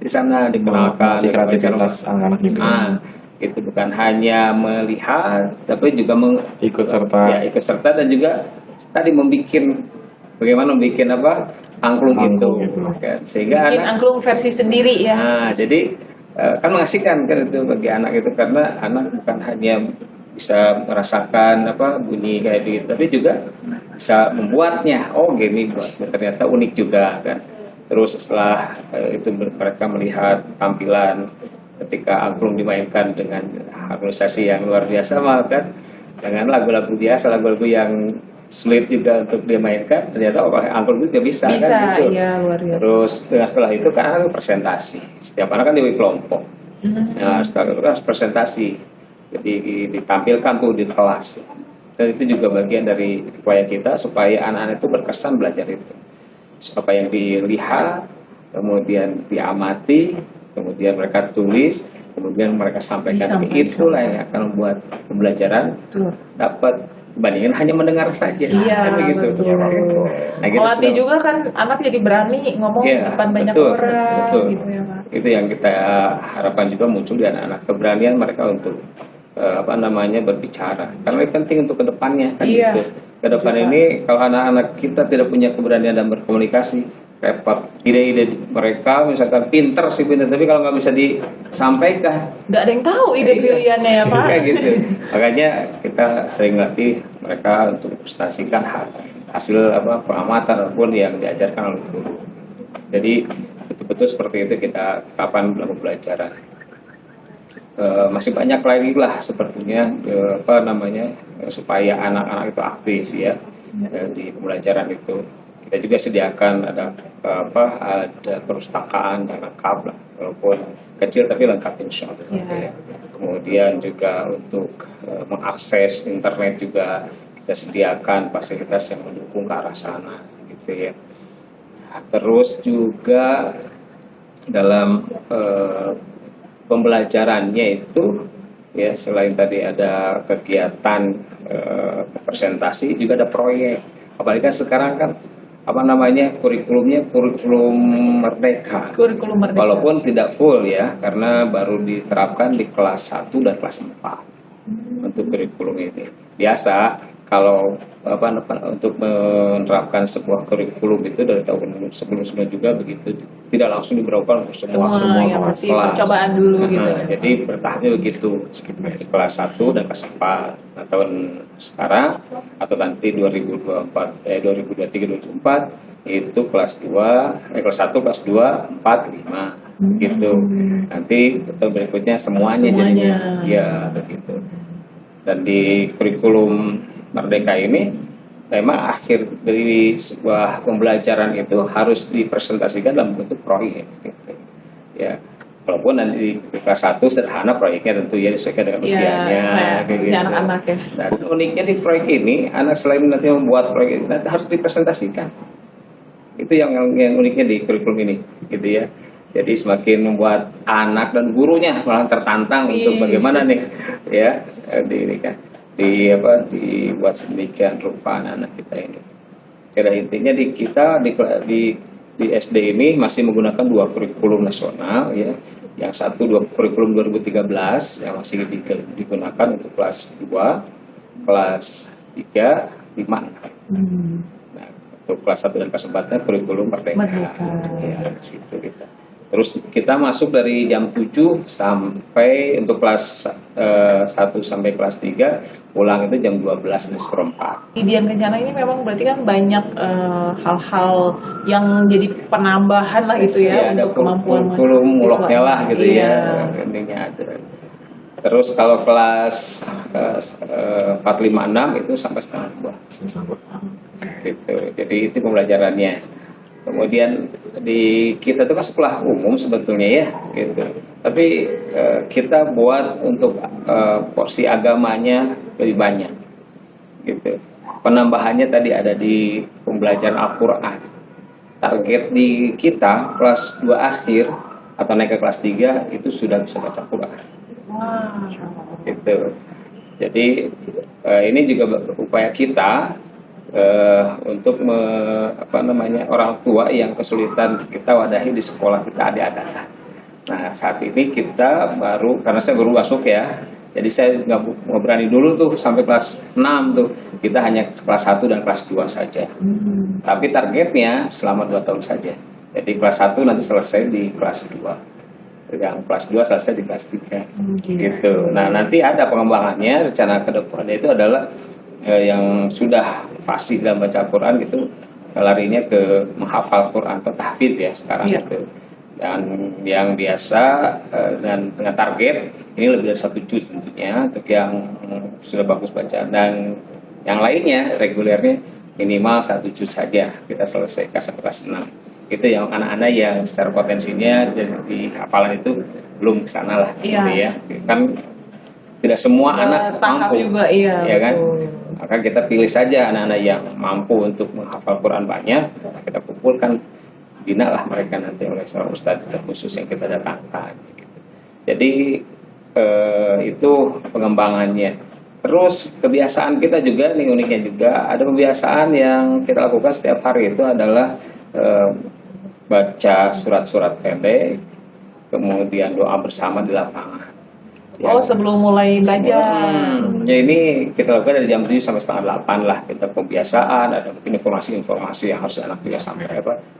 di sana dikenalkan dengan kreativitas anak-anak juga. Nah, itu bukan hanya melihat, tapi juga Ikut serta. ya, ikut serta dan juga tadi bagaimana membuat apa angklung itu, gitu. kan. Sehingga Bikin anak, angklung versi sendiri ya. nah jadi kan mengasihkan kan itu bagi anak itu karena anak bukan hanya bisa merasakan apa bunyi kayak gitu, tapi juga bisa membuatnya. Oh, gini buat ternyata unik juga kan. Terus setelah itu mereka melihat tampilan ketika angklung dimainkan dengan harmonisasi yang luar biasa, maka dengan lagu-lagu biasa, lagu-lagu yang sulit juga untuk dimainkan, ternyata angklung itu juga bisa kan gitu. Iya, luar biasa. Terus setelah itu kan presentasi. Setiap anak kan dibagi kelompok. Nah, setelah itu kan presentasi. Jadi ditampilkan tuh di kelas. Dan itu juga bagian dari upaya kita supaya anak-anak itu berkesan belajar itu. Apa yang dilihat, kemudian diamati, kemudian mereka tulis, kemudian mereka sampaikan. Itulah yang akan membuat pembelajaran dapat bandingin hanya mendengar saja. Iya, Kan begitu. betul. Nah, gitu, Melatih so- juga kan anak jadi berani ngomong di Iya, depan banyak betul, orang betul. gitu ya Pak. Itu yang kita harapkan juga muncul di anak-anak, keberanian mereka untuk apa namanya berbicara, karena ini penting untuk kedepannya kan Iya. gitu. Kedepan ini kalau anak-anak kita tidak punya keberanian dalam berkomunikasi, repot. Ide-ide mereka misalkan pinter, tapi kalau nggak bisa disampaikan, Nggak ada yang tahu ide briliannya ya Pak. kayak gitu. Makanya kita sering latih mereka untuk prestasikan hasil apa pengamatan ataupun yang diajarkan oleh guru. Jadi betul-betul seperti itu kita kapan dalam pembelajaran. Masih banyak lagi lah sepertinya apa namanya supaya anak-anak itu aktif ya di pembelajaran itu. Kita juga sediakan ada perpustakaan yang lengkap lah, walaupun kecil tapi lengkap insya Allah. Ya. Ya. Kemudian juga untuk mengakses internet juga kita sediakan fasilitas yang mendukung ke arah sana gitu ya. Terus juga dalam pembelajarannya itu ya selain tadi ada kegiatan presentasi juga ada proyek. Apalagi kan sekarang kan apa namanya kurikulum merdeka. Kurikulum merdeka. Walaupun tidak full ya karena baru diterapkan di kelas 1 dan kelas 4. untuk kurikulum ini. Biasa kalau untuk menerapkan sebuah kurikulum itu dari tahun sebelum-sebelumnya juga begitu, tidak langsung diberlakukan untuk semua ya, kelas. percobaan dulu gitu. Jadi bertahapnya begitu, di kelas 1 dan kelas 4. Nah, tahun sekarang atau nanti 2023-2024 itu kelas 2, kelas 1, kelas 2, 4, 5 gitu. Nanti tahun berikutnya semuanya jadinya ya begitu. Dan di kurikulum Merdeka ini memang akhir dari sebuah pembelajaran itu harus dipresentasikan dalam bentuk proyek gitu. Ya, walaupun nanti di kelas 1 sederhana proyeknya tentu ya disesuaikan dengan usianya gitu. Anak-anak ya. Dan uniknya di proyek ini, anak selain nanti membuat proyek nanti harus dipresentasikan. Itu yang uniknya di kurikulum ini gitu ya. Jadi semakin membuat anak dan gurunya malah tertantang untuk bagaimana nih ya dibuat sedemikian rupa anak kita ini. Kira intinya di SD ini masih menggunakan 2 kurikulum nasional ya. Yang satu kurikulum 2013 yang masih digunakan untuk kelas 2, kelas 3, 5. Nah, untuk kelas 1 dan kelas 4 kurikulum Merdeka. Ya, di situ kita. Terus kita masuk dari jam 7 sampai untuk kelas 1 sampai kelas 3, pulang itu jam 12:04. Di Dian Kencana ini memang berarti kan banyak hal-hal yang jadi penambahan lah gitu ya untuk kemampuan kurikulum muloknya lah gitu ya. Intinya ada. Terus kalau kelas 4, 5, 6 itu sampai setengah 2. Gitu. Jadi itu pembelajarannya. Kemudian di kita itu kan sekolah umum sebetulnya ya, gitu. Tapi kita buat untuk porsi agamanya lebih banyak, gitu. Penambahannya tadi ada di pembelajaran Al-Quran. Target di kita kelas 2 akhir atau naik ke kelas 3 itu sudah bisa baca Quran. Gitu. Jadi ini juga upaya kita. Untuk orang tua yang kesulitan kita wadahi di sekolah kita ada. Nah saat ini kita karena saya baru masuk ya, jadi saya nggak berani dulu tuh sampai kelas 6 tuh, kita hanya kelas 1 dan kelas 2 saja. Tapi targetnya selama 2 tahun saja. Jadi kelas 1 nanti selesai di kelas 2, yang kelas 2 selesai di kelas 3 gitu. Nah nanti ada pengembangannya, rencana ke depannya itu adalah yang sudah fasih dalam baca Quran gitu, larinya ke menghafal Quran atau tahfidz ya sekarang itu. Dan yang biasa dan dengan target ini lebih dari 1 juz tentunya untuk yang sudah bagus baca, dan yang lainnya regulernya minimal 1 juz saja kita selesaikan sampai kelas 6. Itu yang anak-anak yang secara potensinya di hafalan itu belum kesana lah gitu ya. Kan tidak semua anak mampu juga, ya kan. Maka kita pilih saja anak-anak yang mampu untuk menghafal Quran banyak, kita kumpulkan, bina lah mereka nanti oleh seorang ustadz khusus yang kita datangkan. Gitu. Jadi itu pengembangannya. Terus kebiasaan kita juga, nih uniknya juga, ada kebiasaan yang kita lakukan setiap hari itu adalah baca surat-surat pendek, kemudian doa bersama di lapangan. Sebelum mulai belajar. Ya ini kita lakukan dari jam 7 sampai setengah 8 lah. Kita kebiasaan, ada mungkin informasi-informasi yang harus anak juga sampai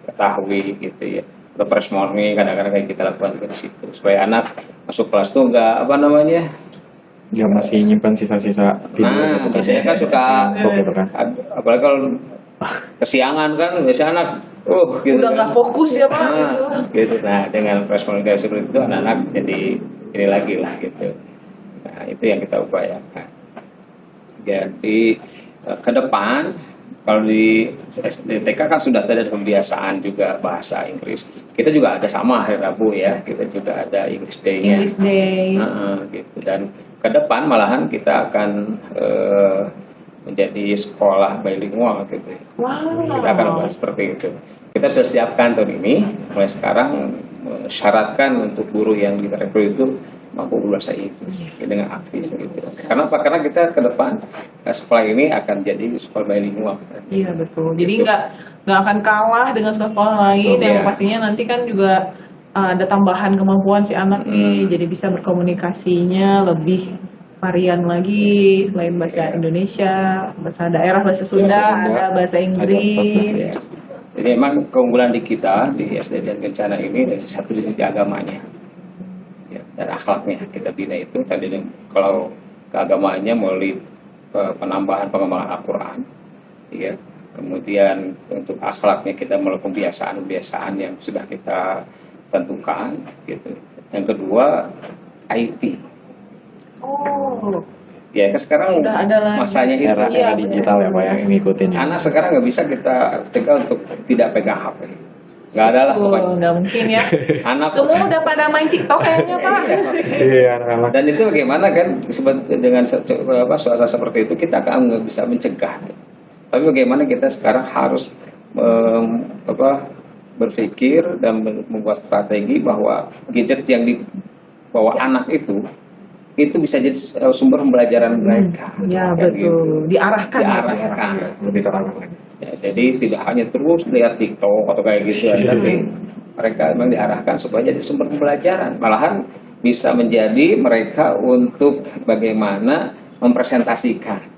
ketahui gitu ya. Atau fresh morning kadang-kadang kayak kita lakukan dari situ. Supaya anak masuk kelas tuh nggak ya masih nyimpan sisa-sisa video. Nah, biasanya kan suka gitu kan. Apalagi kalau kesiangan kan biasanya anak gitu udah nggak fokus ya Pak gitu. Nah dengan fresh morning kayak seperti itu anak-anak jadi ini lagi lah gitu. Nah itu yang kita upayakan. Jadi ke depan kalau di TK kan sudah ada pembiasaan juga bahasa Inggris. Kita juga ada sama hari Rabu ya, kita juga ada English Day-nya. English Day. Gitu. Dan ke depan malahan kita akan menjadi sekolah bilingual gitu. Wow. Kita akan buat seperti itu. Kita sudah siapkan tahun ini, mulai sekarang syaratkan untuk guru yang kita rekrut itu mampu berbahasa Inggris dengan aktif gitu. Karena apa? Karena kita ke depan sekolah ini akan jadi sekolah bilingual. Iya betul. Jadi nggak akan kalah dengan sekolah-sekolah lain yang pastinya nanti kan juga ada tambahan kemampuan si anak nih, jadi bisa berkomunikasinya lebih varian lagi selain bahasa Indonesia, bahasa daerah, bahasa Sunda, Bahasa Sunda, ada bahasa Inggris. ya. Jadi memang keunggulan di kita di SD dan Kencana ini dari satu dari sisi agamanya, ya, dan akhlaknya kita bina itu tadi kalau keagamaannya melalui penambahan pengembangan Al-Quran, ya. Kemudian untuk akhlaknya kita melakukan kebiasaan-kebiasaan yang sudah kita tentukan, gitu. Yang kedua IT. Oh, Ya kan sekarang udah ada lagi. masanya itu Era Iya, digital ya Pak yang ngikutin ya. anak sekarang nggak bisa kita cegah untuk tidak pegang HP. Nggak ada lah pokoknya. nggak mungkin ya. Anak Semua udah pada main TikTok kayaknya Pak. Iya anak-anak. dan itu bagaimana kan dengan suasana seperti itu kita kan nggak bisa mencegah. Tapi bagaimana kita sekarang harus berpikir dan membuat strategi bahwa gadget yang dibawa anak itu bisa jadi sumber pembelajaran mereka. Ya Kan betul, gitu. diarahkan. Diarahkan. Lebih terang lagi. Ya, jadi tidak hanya terus lihat TikTok atau kayak gitu, tapi mereka memang diarahkan supaya jadi sumber pembelajaran. Malahan bisa menjadi mereka untuk bagaimana mempresentasikan.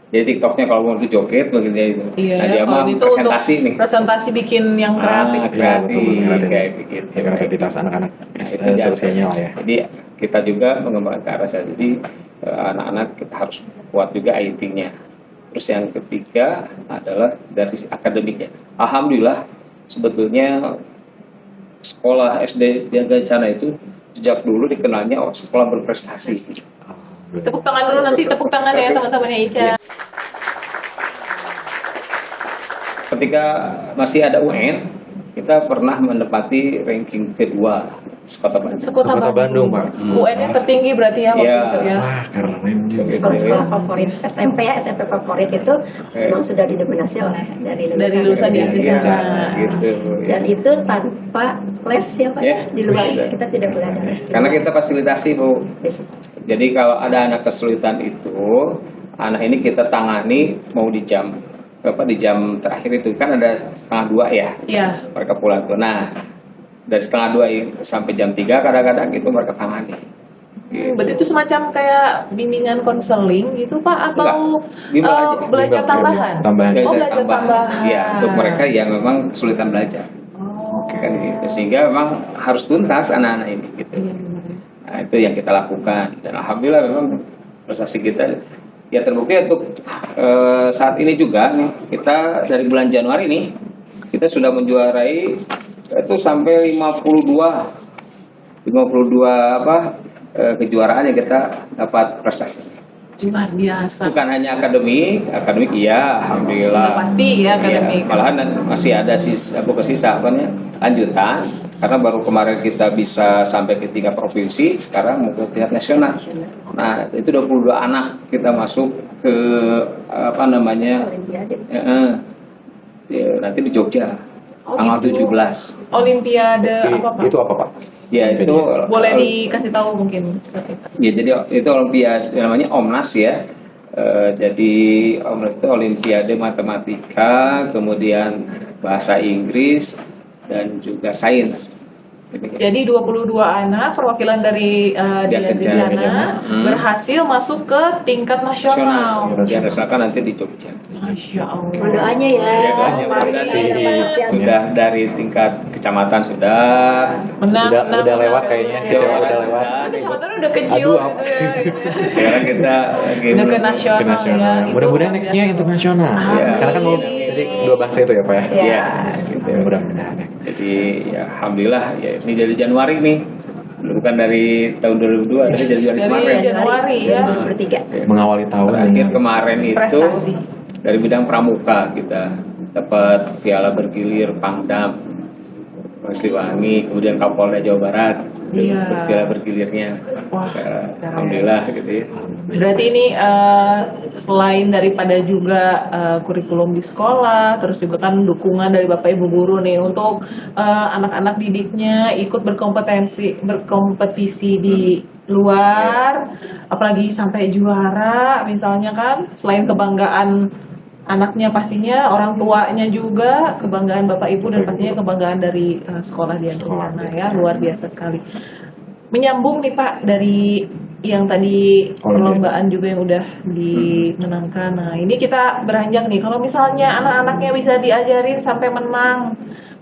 Jadi TikToknya kalau mau itu joget begini itu. Iya, Nah, dia mah kalau itu presentasi untuk nih. presentasi bikin yang kreatif. Kreatif, Kreatif. kayak begitu. Ya kreativitas anak-anak Itu seusianya lah ya. Jadi kita juga mengembangkan ke arah sana. Jadi anak-anak kita harus kuat juga IT-nya. Terus yang ketiga adalah dari akademiknya. Alhamdulillah sebetulnya sekolah SD dan Kencana itu sejak dulu dikenalnya sekolah berprestasi. Tepuk tangan dulu, nanti tepuk tangan ya teman-temannya Ica. Ketika masih ada UN, kita pernah menempati ranking kedua Kota Bandung. Kota Bandung, Pak. UN-nya tertinggi berarti ya waktu Iya. itu ya. Wah keren juga. Sekolah-sekolah favorit SMP ya, SMP favorit itu memang sudah didominasi oleh dari lulusan Iya, di iya, Kencana. gitu. Ya. Dan itu tanpa les ya Pak, Ya. di luar kita tidak boleh ada les. di Karena luar. kita fasilitasi Bu. Jadi kalau ada anak kesulitan itu, anak ini kita tangani mau di jam terakhir itu kan ada 1:30 ya. Iya. Mereka pulang tuh. Nah, dari 1:30 sampai jam 3 kadang-kadang itu mereka tangani. Gitu. Berarti itu semacam kayak bimbingan konseling gitu Pak atau bimbel aja. belajar Bimbel, tambahan? tambahan. Oh, belajar tambahan. Iya, untuk mereka yang memang kesulitan belajar. Oh. Kan gitu. Sehingga memang harus tuntas anak-anak ini gitu. Iya, benar. Nah, itu yang kita lakukan dan alhamdulillah memang prestasi kita ya terbukti untuk saat ini juga nih kita dari bulan Januari nih kita sudah menjuarai itu sampai 52 kejuaraan yang kita dapat prestasi. Luar biasa. Bukan hanya akademik iya alhamdulillah. Sudah pasti ya akademik. Iya, malahan masih ada sisa lanjutan karena baru kemarin kita bisa sampai ke 3 provinsi, sekarang mau ke tingkat nasional. Nah, itu 22 anak kita masuk ke Olimpiade. nanti di Jogja Oh, tanggal gitu. 17. Olimpiade apa Pak? Itu apa Pak? Ya itu Boleh dikasih tahu mungkin. ya jadi itu olimpiade namanya Omnas ya. Jadi Omnas itu olimpiade matematika, kemudian bahasa Inggris dan juga sains. Jadi 22 anak perwakilan dari Kencana. Kencana berhasil masuk ke tingkat nasional. Yang misalkan nanti di Jogja. Masya Allah. Doanya ya. Doanya, Pasti pasti. ada Sudah dari tingkat kecamatan sudah. Menang, Udah lewat kayaknya. Kecamatan Udah lewat. Kecamatan udah kecil Aduh, gitu ya. Sekarang kita lagi Udah ke nasional, Ke nasional. ya. Itu Mudah-mudahan luar nextnya biasa. internasional. Iya. Karena kan mau jadi 2 bahasa itu ya Pak ya. Iya. Gitu ya, mudah-mudahan ya. Jadi ya alhamdulillah ya ini dari Januari nih. Bukan dari tahun 2002 tapi dari Januari Dari kemarin. Januari ya. 2023. Mengawali tahun Terakhir dengan kemarin itu Prestasi. dari bidang pramuka kita dapat piala bergilir Pangdam Siliwangi, kemudian Kapolda Jawa Barat Iya. piala bergilirnya. Wah, Ya, keren. alhamdulillah gitu ya. Berarti ini selain daripada juga kurikulum di sekolah, terus juga kan dukungan dari Bapak Ibu guru nih untuk anak-anak didiknya ikut berkompetisi di luar, apalagi sampai juara misalnya kan, selain kebanggaan anaknya pastinya, orang tuanya juga, kebanggaan Bapak Ibu dan pastinya kebanggaan dari sekolah di Kencana ya, luar biasa sekali. Menyambung nih Pak dari yang tadi Oh, perlombaan juga yang udah dimenangkan. Nah, ini kita beranjak nih. Kalau misalnya anak-anaknya bisa diajarin sampai menang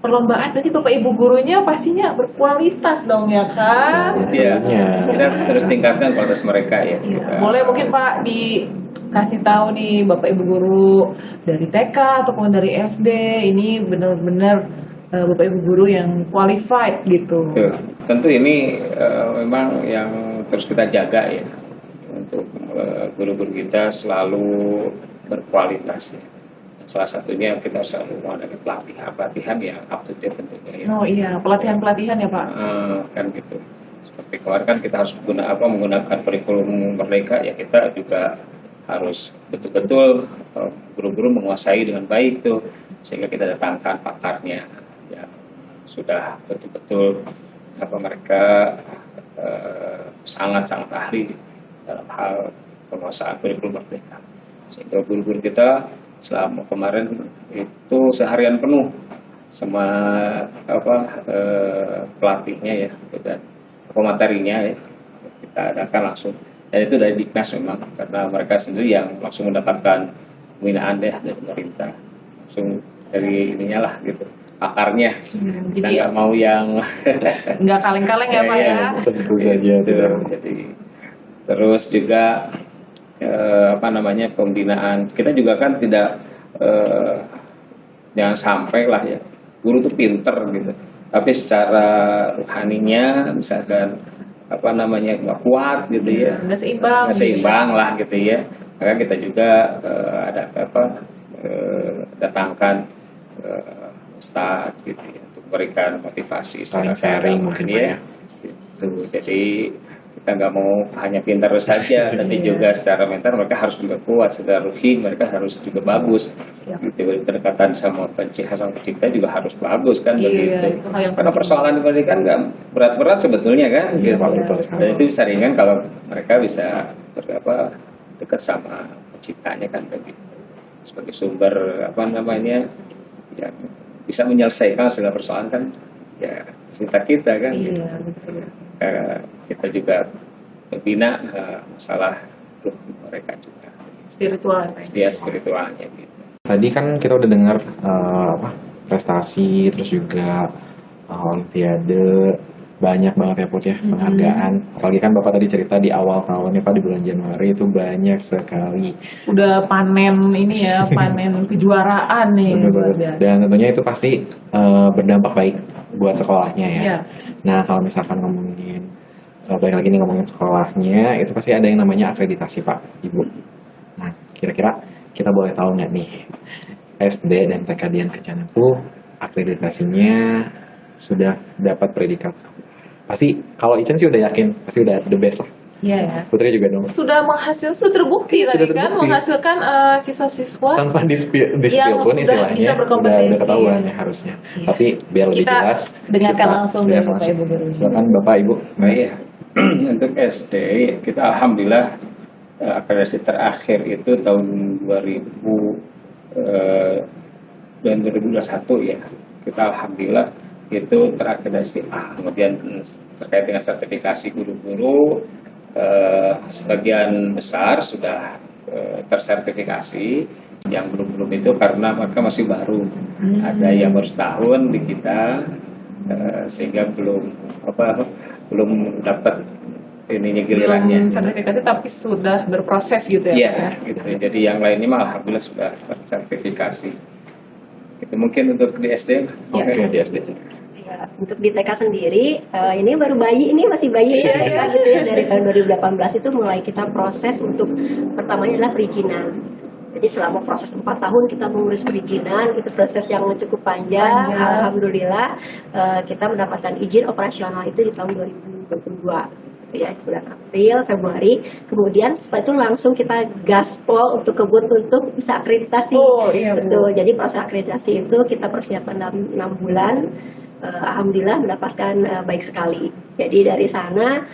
perlombaan, berarti Bapak Ibu gurunya pastinya berkualitas dong ya kan? Ya, Iya. kita terus tingkatkan kualitas mereka ya. Iya. Kita- Boleh mungkin Pak dikasih tahu nih Bapak Ibu guru dari TK ataupun dari SD, ini benar-benar Bapak Ibu guru yang qualified gitu. Betul. Tentu ini memang yang terus kita jaga ya, untuk guru-guru kita selalu berkualitas ya. Salah satunya kita selalu mengadakan pelatihan yang up to date tentunya ya. Oh iya, pelatihan-pelatihan ya Pak. Kan gitu. Seperti kemarin kan kita harus menggunakan kurikulum Merdeka ya, kita juga harus betul-betul guru-guru menguasai dengan baik tuh, sehingga kita datangkan pakarnya ya, sudah betul-betul mereka sangat-sangat ahli dalam hal penguasaan kurikulum Merdeka, sehingga guru-guru kita selama kemarin itu seharian penuh sama pelatihnya ya, dan materinya ya, kita adakan langsung, dan itu dari Diknas memang, karena mereka sendiri yang langsung mendapatkan pembinaan deh dari pemerintah, langsung dari ininya lah gitu, akarnya. Kita Jadi nggak mau yang nggak kaleng-kaleng ya Pak ya. Tentu saja gitu. tidak. Jadi terus juga pembinaan kita juga kan tidak jangan sampai lah ya guru tuh pinter gitu, tapi secara rohaninya misalkan nggak kuat gitu ya, Nggak seimbang. nggak seimbang lah gitu ya. Maka kita juga datangkan ustadz gitu ya, untuk memberikan motivasi Saling secara sharing agama, mungkin, ya. Pak, ya. Gitu. Jadi kita nggak mau hanya pintar saja, tapi juga secara mental mereka harus juga kuat, secara ruhi mereka harus juga bagus. Gitu. Kedekatan sama pencipta juga harus bagus kan, Iya, begitu. itu hal yang Karena penting. persoalan di pendidikan nggak berat-berat sebetulnya kan, Iya, gitu. Pak, betul sekali. Dan itu bisa ringan kalau mereka bisa dekat sama penciptanya kan, begitu. Sebagai sumber yang bisa menyelesaikan segala persoalan kan, ya pencipta kita kan. Gitu. Iya, betul. Kita juga membina masalah ruh mereka juga, Spiritual. spiritualnya gitu. Tadi kan kita udah dengar prestasi, terus juga olimpiade, banyak banget ya Put ya penghargaan. Apalagi kan Bapak tadi cerita di awal tahunnya Pak, di bulan Januari itu banyak sekali. Udah panen ini ya, panen kejuaraan nih. Bener luar banget. biasa. Dan tentunya itu pasti berdampak baik buat sekolahnya ya. Iya. Nah kalau misalkan balik lagi nih ngomongin sekolahnya, itu pasti ada yang namanya akreditasi Pak, Ibu. Nah kira-kira kita boleh tahu nggak nih, SD dan TK Dian Kencana itu akreditasinya sudah dapat predikat? Pasti kalau Ichen sih udah yakin, pasti udah the best lah. Iya ya. Putri juga dong. Sudah terbukti Iya, tadi sudah kan, terbukti. menghasilkan siswa-siswa Tanpa dispil yang pun sudah istilahnya bisa berkompetensi. udah ketahuan ya harusnya. Iya. Tapi biar lebih Kita jelas, dengarkan kita langsung dari dengarkan Bapak langsung. Ibu guru. Silakan Bapak Ibu. Nah iya, untuk SD kita alhamdulillah akreditasi terakhir itu tahun 2021 ya. Kita alhamdulillah itu terakreditasi A. Kemudian terkait dengan sertifikasi guru-guru, sebagian besar sudah tersertifikasi. Yang belum itu karena mereka masih baru, ada yang baru setahun di kita, sehingga belum dapat ininya gilirannya. Belum sertifikasi tapi sudah berproses gitu ya. Iya, Pak, ya? gitu. Jadi yang lainnya mah alhamdulillah sudah tersertifikasi. Itu mungkin untuk di SD. Oke, di SD. Ya, untuk di TK sendiri, ini baru bayi, ini masih bayi ya, gitu ya. Dari tahun 2018 itu mulai kita proses untuk pertamanya adalah perizinan. Jadi selama proses 4 tahun kita mengurus perizinan, itu proses yang cukup panjang. Alhamdulillah kita mendapatkan izin operasional itu di tahun 2022. Ya, bulan April, Februari, kemudian setelah itu langsung kita gaspol untuk kebut untuk bisa akreditasi. Oh, iya, Bu. Betul. Jadi proses akreditasi itu kita persiapkan dalam 6 bulan. Alhamdulillah mendapatkan baik sekali. Jadi dari sana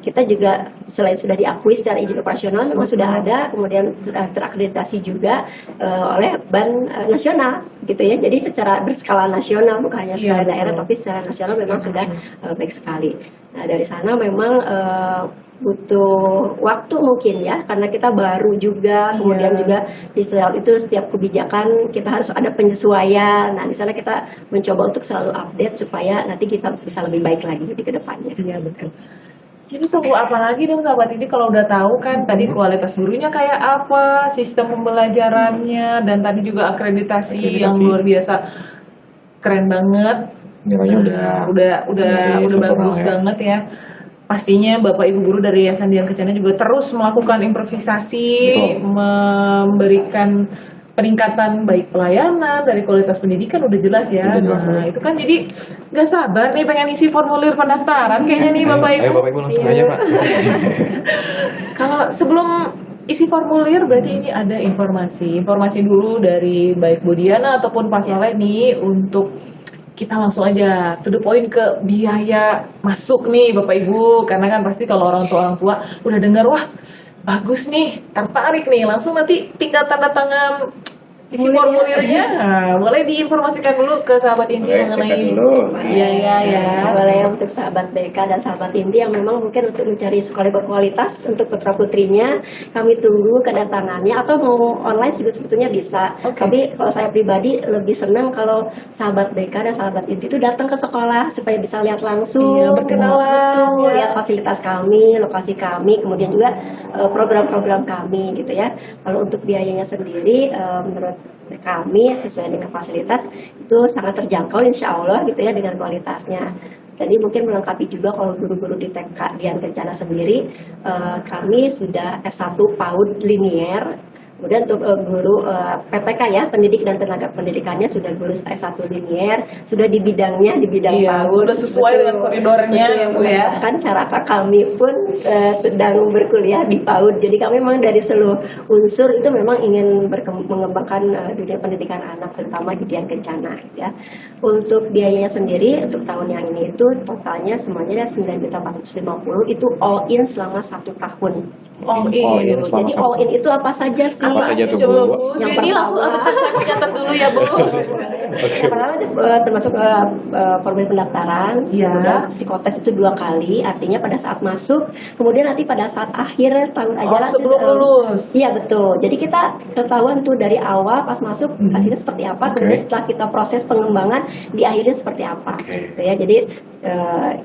kita juga selain sudah diakui secara izin operasional, memang sudah ada, kemudian terakreditasi juga oleh Bank Nasional, gitu ya. Jadi secara berskala nasional, bukan hanya skala Iya, daerah, betul. tapi secara nasional memang sudah baik sekali. Nah dari sana memang butuh waktu mungkin ya, karena kita baru juga, kemudian juga di setiap kebijakan kita harus ada penyesuaian. Nah, di sana kita mencoba untuk selalu update supaya nanti kita bisa lebih baik lagi di kedepannya. Iya betul. Jadi tunggu apa lagi dong sahabat ini kalau udah tahu kan tadi kualitas gurunya kayak apa, sistem pembelajarannya, dan tadi juga akreditasi yang luar biasa keren banget. Nilainya udah sempurna bagus ya. banget ya. Pastinya Bapak Ibu guru dari Yayasan Dian Kencana juga terus melakukan improvisasi, Betul. memberikan peningkatan baik pelayanan dari kualitas pendidikan udah jelas ya. Udah jelas Nah, banget. itu kan jadi nggak sabar nih pengen isi formulir pendaftaran kayaknya nih Bapak Ibu. Ayo Bapak Ibu langsung aja Pak. Kalau sebelum isi formulir berarti ini ada informasi dulu dari baik Bu Diana ataupun Pak Soleh nih untuk kita langsung aja to the point ke biaya masuk nih Bapak Ibu, karena kan pasti kalau orang tua udah dengar wah bagus nih, tertarik nih, langsung nanti tinggal tanda tangan isi formulirnya. Nah, boleh diinformasikan dulu ke sahabat Inti Boleh, mengenai tekan dulu. iya. Boleh untuk sahabat BK dan sahabat Inti yang memang mungkin untuk mencari sekolah berkualitas untuk putra putrinya, kami tunggu kedatangannya, atau mau online juga sebetulnya bisa. Oke. Tapi kalau saya pribadi lebih senang kalau sahabat BK dan sahabat Inti itu datang ke sekolah supaya bisa lihat langsung, Iya, berkenalan, betul, ya. lihat fasilitas kami, lokasi kami, kemudian juga program-program kami gitu ya. Kalau untuk biayanya sendiri, menurut kami sesuai dengan fasilitas itu sangat terjangkau insya Allah gitu ya dengan kualitasnya. Jadi mungkin melengkapi juga kalau guru-guru di TK Dian Kencana sendiri, kami sudah S1 PAUD linier. Kemudian untuk guru PTK ya, pendidik dan tenaga pendidikannya sudah guru S1 linier, sudah di bidang Iya, PAUD. sudah sesuai dengan koridornya ya Bu ya. Kan cara kami pun sedang berkuliah di PAUD. Jadi kami memang dari seluruh unsur itu memang ingin mengembangkan dunia pendidikan anak, terutama di Dian Kencana ya. Untuk biayanya sendiri untuk tahun yang ini itu totalnya semuanya 9.450 itu all in selama 1 tahun. All in selama Jadi 1 all in itu apa saja sih? Apa saja tuh, Coba Bu? Bu, Yang ini langsung pertama- saya catat dulu ya Bu. Yang pertama termasuk formulir pendaftaran, Iya. kemudian psikotes itu 2 kali, artinya pada saat masuk, kemudian nanti pada saat akhir tahun ajaran sebelum lulus. Iya betul. Jadi kita ketahuan tuh dari awal pas masuk hasilnya seperti apa, Oke. kemudian setelah kita proses pengembangan di akhirnya seperti apa. Oke. Gitu ya. Jadi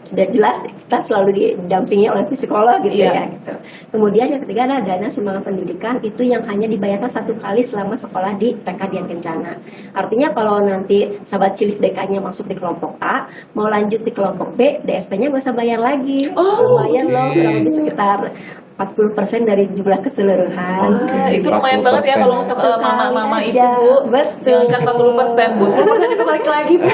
sudah jelas kita selalu didampingi oleh psikolog gitu Iya. ya. Gitu. Kemudian yang ketiga adalah dana sumbangan pendidikan itu yang hanya dibayarkan 1 kali selama sekolah di TK Dian Kencana. Artinya kalau nanti sahabat cilik BK-nya masuk di kelompok A, mau lanjut di kelompok B, DSP-nya nggak usah bayar lagi. Oh, Lumayan loh, oke. kurang lebih sekitar 40% dari jumlah keseluruhan. Oke. Itu lumayan banget ya 40%. kalau misalkan mama-mama itu Aja. Bu. Betul. Yang kan 40%, Bu. 10% itu balik lagi Bu.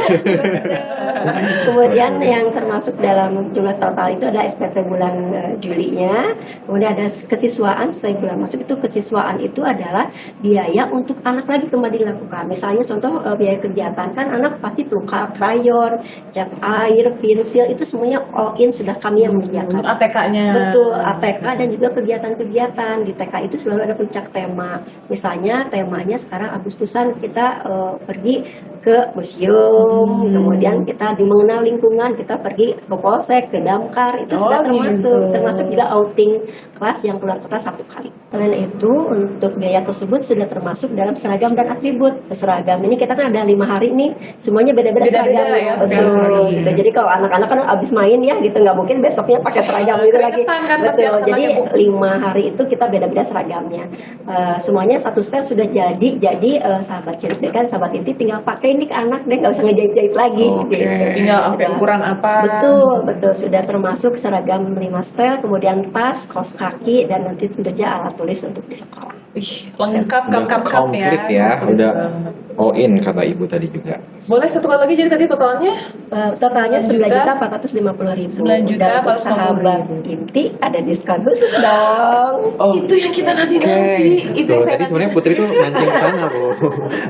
Kemudian yang termasuk dalam jumlah total itu ada SPP bulan Julinya. Kemudian ada kesiswaan sesuai bulan masuk, itu kesiswaan itu adalah biaya untuk anak lagi kembali dilakukan. Misalnya contoh biaya kegiatan kan anak pasti perlu krayon, cat air, pensil, itu semuanya all in sudah kami yang menyediakan. ATK-nya. Betul, ATK dan juga kegiatan-kegiatan di TK itu selalu ada puncak tema. Misalnya temanya sekarang Agustusan kita pergi ke museum, kemudian kita mengenal lingkungan, kita pergi ke polsek, ke damkar, itu sudah termasuk juga outing kelas yang keluar kota 1 kali. Selain itu untuk biaya tersebut sudah termasuk dalam seragam dan atribut. Seragam ini kita kan ada 5 hari nih, semuanya beda-beda seragam. ya, Betul. seragam. Gitu. Jadi kalau anak-anak kan abis main ya gitu, nggak mungkin besoknya pakai seragam gitu lagi. Keringetan kan, Betul. latihan Jadi sama 5 hari itu kita beda-beda seragamnya. Semuanya satu set sudah jadi sahabat cilik kan sahabat inti tinggal pakai ini ke anak deh, nggak usah ngejahit-jahit lagi. Oke. Gitu. Tinggal pakai Sudah. ukuran apa. Betul sudah termasuk seragam 5 setel, kemudian tas, kaos kaki, dan nanti tentunya alat tulis untuk di sekolah. Wih, lengkap Udah komplit ya, udah all in kata Ibu tadi juga. Boleh satu kali lagi jadi tadi totalnya? Totalnya 9.450.000. 9.450.000. Dan untuk 9.450.000. sahabat inti ada diskon khusus dong. Itu yang kita nanti. Itu Tuh, yang saya tadi sebenarnya Putri tuh mancing ke sana Bu.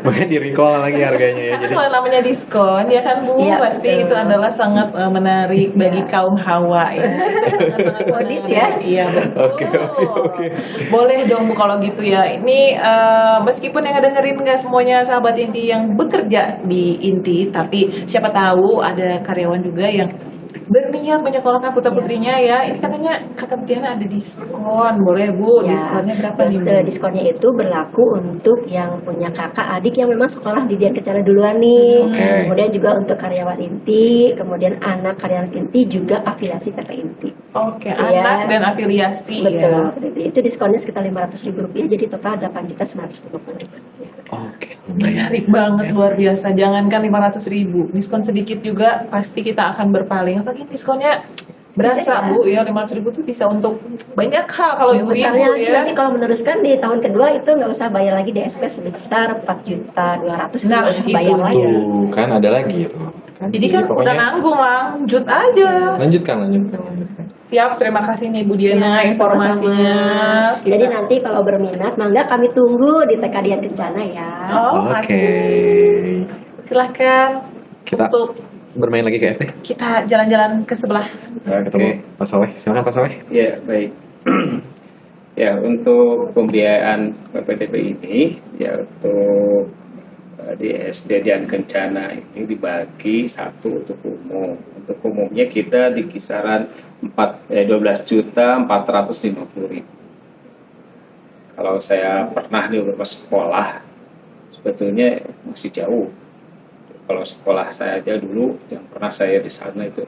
Makanya di recall lagi harganya ya. Jadi kalau namanya diskon ya kan Bu, Iya, pasti betul. itu adalah sangat menarik bagi kaum hawa ya. Sangat-sangat Modis menarik. ya. Iya betul. Oke. Boleh dong Bu kalau gitu ya. Ini meskipun yang dengerin nggak semuanya sahabat inti yang bekerja di inti, tapi siapa tahu ada karyawan juga yang berniat menyekolahkan putra-putrinya ya, ini katanya kata Bu Diana ada diskon, boleh Bu, Ya, diskonnya berapa terus, nih? Bu? diskonnya itu berlaku untuk yang punya kakak adik yang memang sekolah di Dian Kencana duluan nih. Oke. Kemudian juga untuk karyawan inti, kemudian anak karyawan inti juga afiliasi PT Inti. Oke, Iya. anak dan afiliasi Betul. ya. Itu diskonnya sekitar Rp500.000, jadi total Rp8.950.000. Oke. Menarik banget, luar biasa. Jangankan 500.000, diskon sedikit juga pasti kita akan berpaling. Apalagi diskonnya berasa Bu ya, 500.000 tuh bisa untuk banyak hal kalau Besarnya ibu-ibu lagi ya. nanti kalau meneruskan di tahun kedua itu nggak usah bayar lagi DSP sebesar 4.200.000, Nah, nggak usah itu bayar lagi. Tuh kan ada lagi itu. Jadi kan pokoknya- udah nanggung, lanjut aja. Lanjutkan. Siap, terima kasih nih Bu Diana Ya, informasinya. sama-sama. Jadi nanti kalau berminat, mangga kami tunggu di TK Dian Kencana ya. Oh, Oke. Silahkan Kita untuk bermain lagi ke SD. kita jalan-jalan ke sebelah. Ketemu Pak Soleh. Silakan Pak Soleh. Ya, baik. Ya, untuk pembiayaan PPDB ini, ya untuk di SD Dian Kencana ini dibagi satu untuk umum. Untuk umumnya kita di kisaran 12.450.000. Kalau saya pernah di beberapa sekolah, sebetulnya masih jauh. Kalau sekolah saya aja dulu, yang pernah saya di sana itu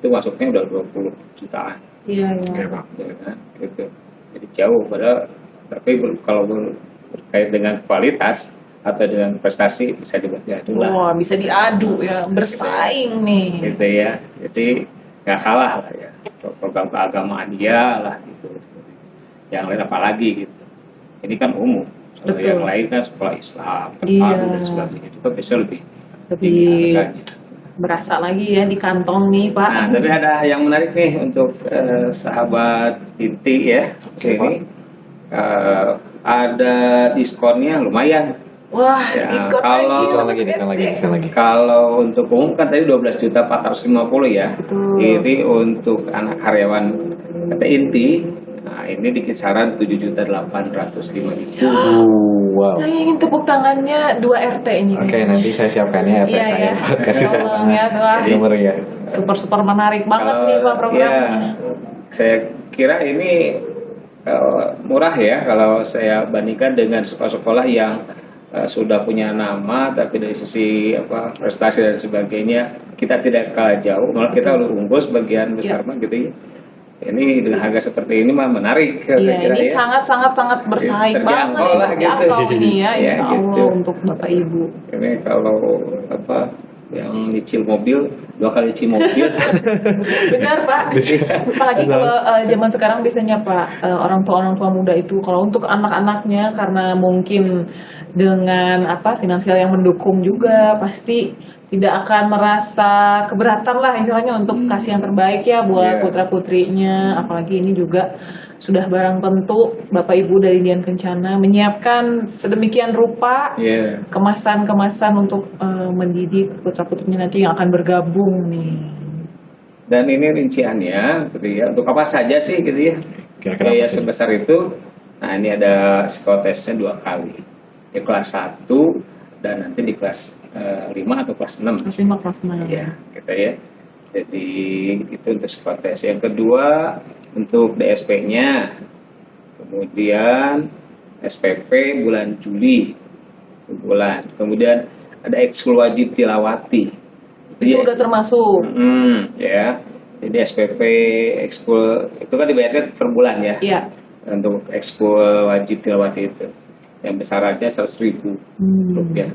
masuknya udah 20 jutaan. Iya, Oke iya. Pak. Ya kan? Gitu. Jadi jauh padahal, tapi kalau berkait dengan kualitas atau dengan prestasi bisa diadu lah, Wah, bisa diadu ya, bersaing nih. gitu ya. Jadi nggak kalah lah ya. Program keagamaan dia lah gitu. Yang lain apalagi gitu. Ini kan umum. Kalau Betul. yang lain kan sekolah Islam, terpadu Iya. dan sebagainya juga bisa lebih Lebih tinggi harganya. berasa lagi ya di kantong nih Pak. Nah, tapi ada yang menarik nih untuk sahabat inti ya. Oke, Ini ada diskonnya lumayan. Wah, Ya, diskon kalau- Diskon lagi. Kalau untuk umum kan tadi 12.450 ya. Betul. Ini untuk anak karyawan PT Inti. Nah, ini di kisaran 7.805.000. Wow. Saya ingin tepuk tangannya 2 RT ini. Oke, nanti saya siapkan ya RT Iya, saya ya. buat kasih Tolong ya, wah. nomor ya. Super menarik banget nih Pak programnya. Ya, saya kira ini murah ya kalau saya bandingkan dengan sekolah-sekolah yang sudah punya nama, tapi dari sisi prestasi dan sebagainya kita tidak kalah jauh, malah kita unggul sebagian besar mah gitu ya. Ini dengan harga seperti ini mah menarik Iya, saya kira ini ya. sangat bersaing Terjangkau banget. lah gitu. Terjangkau ini ya, Ya, insya Allah gitu. untuk Bapak Ibu. Ini kalau yang nyicil mobil 2 kali nyicil mobil. Benar Pak. Apalagi kalau zaman sekarang biasanya Pak, orang tua muda itu kalau untuk anak-anaknya karena mungkin dengan finansial yang mendukung juga pasti tidak akan merasa keberatan lah istilahnya untuk kasih yang terbaik ya buat Iya. putra-putrinya. Apalagi ini juga sudah barang tentu Bapak Ibu dari Dian Kencana menyiapkan sedemikian rupa Iya. kemasan-kemasan untuk mendidik putra-putrinya nanti yang akan bergabung nih. Dan ini rinciannya gitu ya. Untuk apa saja sih gitu ya? Kira-kira Biaya apa sih? sebesar itu. Nah, ini ada psikotesnya 2 kali. Di kelas 1 dan nanti di kelas 5 atau kelas 6. Kelas 5, kelas 6. Ya, gitu ya. Jadi itu untuk psikotes. Yang kedua untuk DSP-nya. Kemudian SPP bulan Juli bulan. Kemudian ada ekskul wajib tilawati. Itu udah termasuk. Ya. Jadi SPP ekskul itu kan dibayarkan per bulan ya. Iya. Untuk ekskul wajib tilawati itu. Yang besarannya 100.000 rupiah.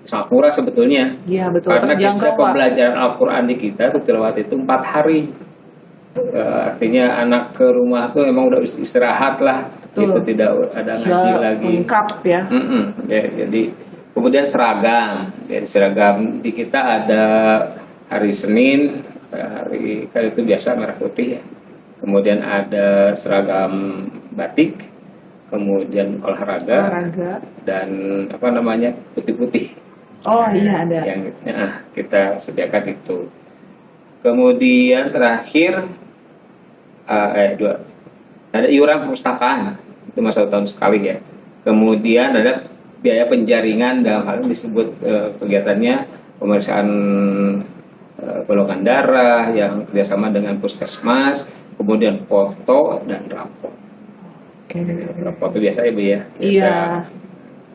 Sangat murah sebetulnya. Iya betul. Karena kita Terjangkau Pak. pembelajaran Al-Quran di kita tilawati itu 4 hari. Artinya anak ke rumah tuh memang udah istirahat lah. Betul. Itu tidak ada ngaji Sudah lagi. lengkap ya. Ya, jadi kemudian seragam. Jadi seragam di kita ada hari Senin, hari kan itu biasa merah putih ya. Kemudian ada seragam batik, kemudian olahraga dan putih-putih. Oh iya ada. Yang kita sediakan itu. Kemudian terakhir ada iuran perpustakaan itu masa tahun sekali ya. Kemudian ada biaya penjaringan, dalam hal ini disebut kegiatannya pemeriksaan golongan darah, yang kerjasama dengan puskesmas, kemudian foto dan rapor. Rapor itu biasa Ibu ya. Biasa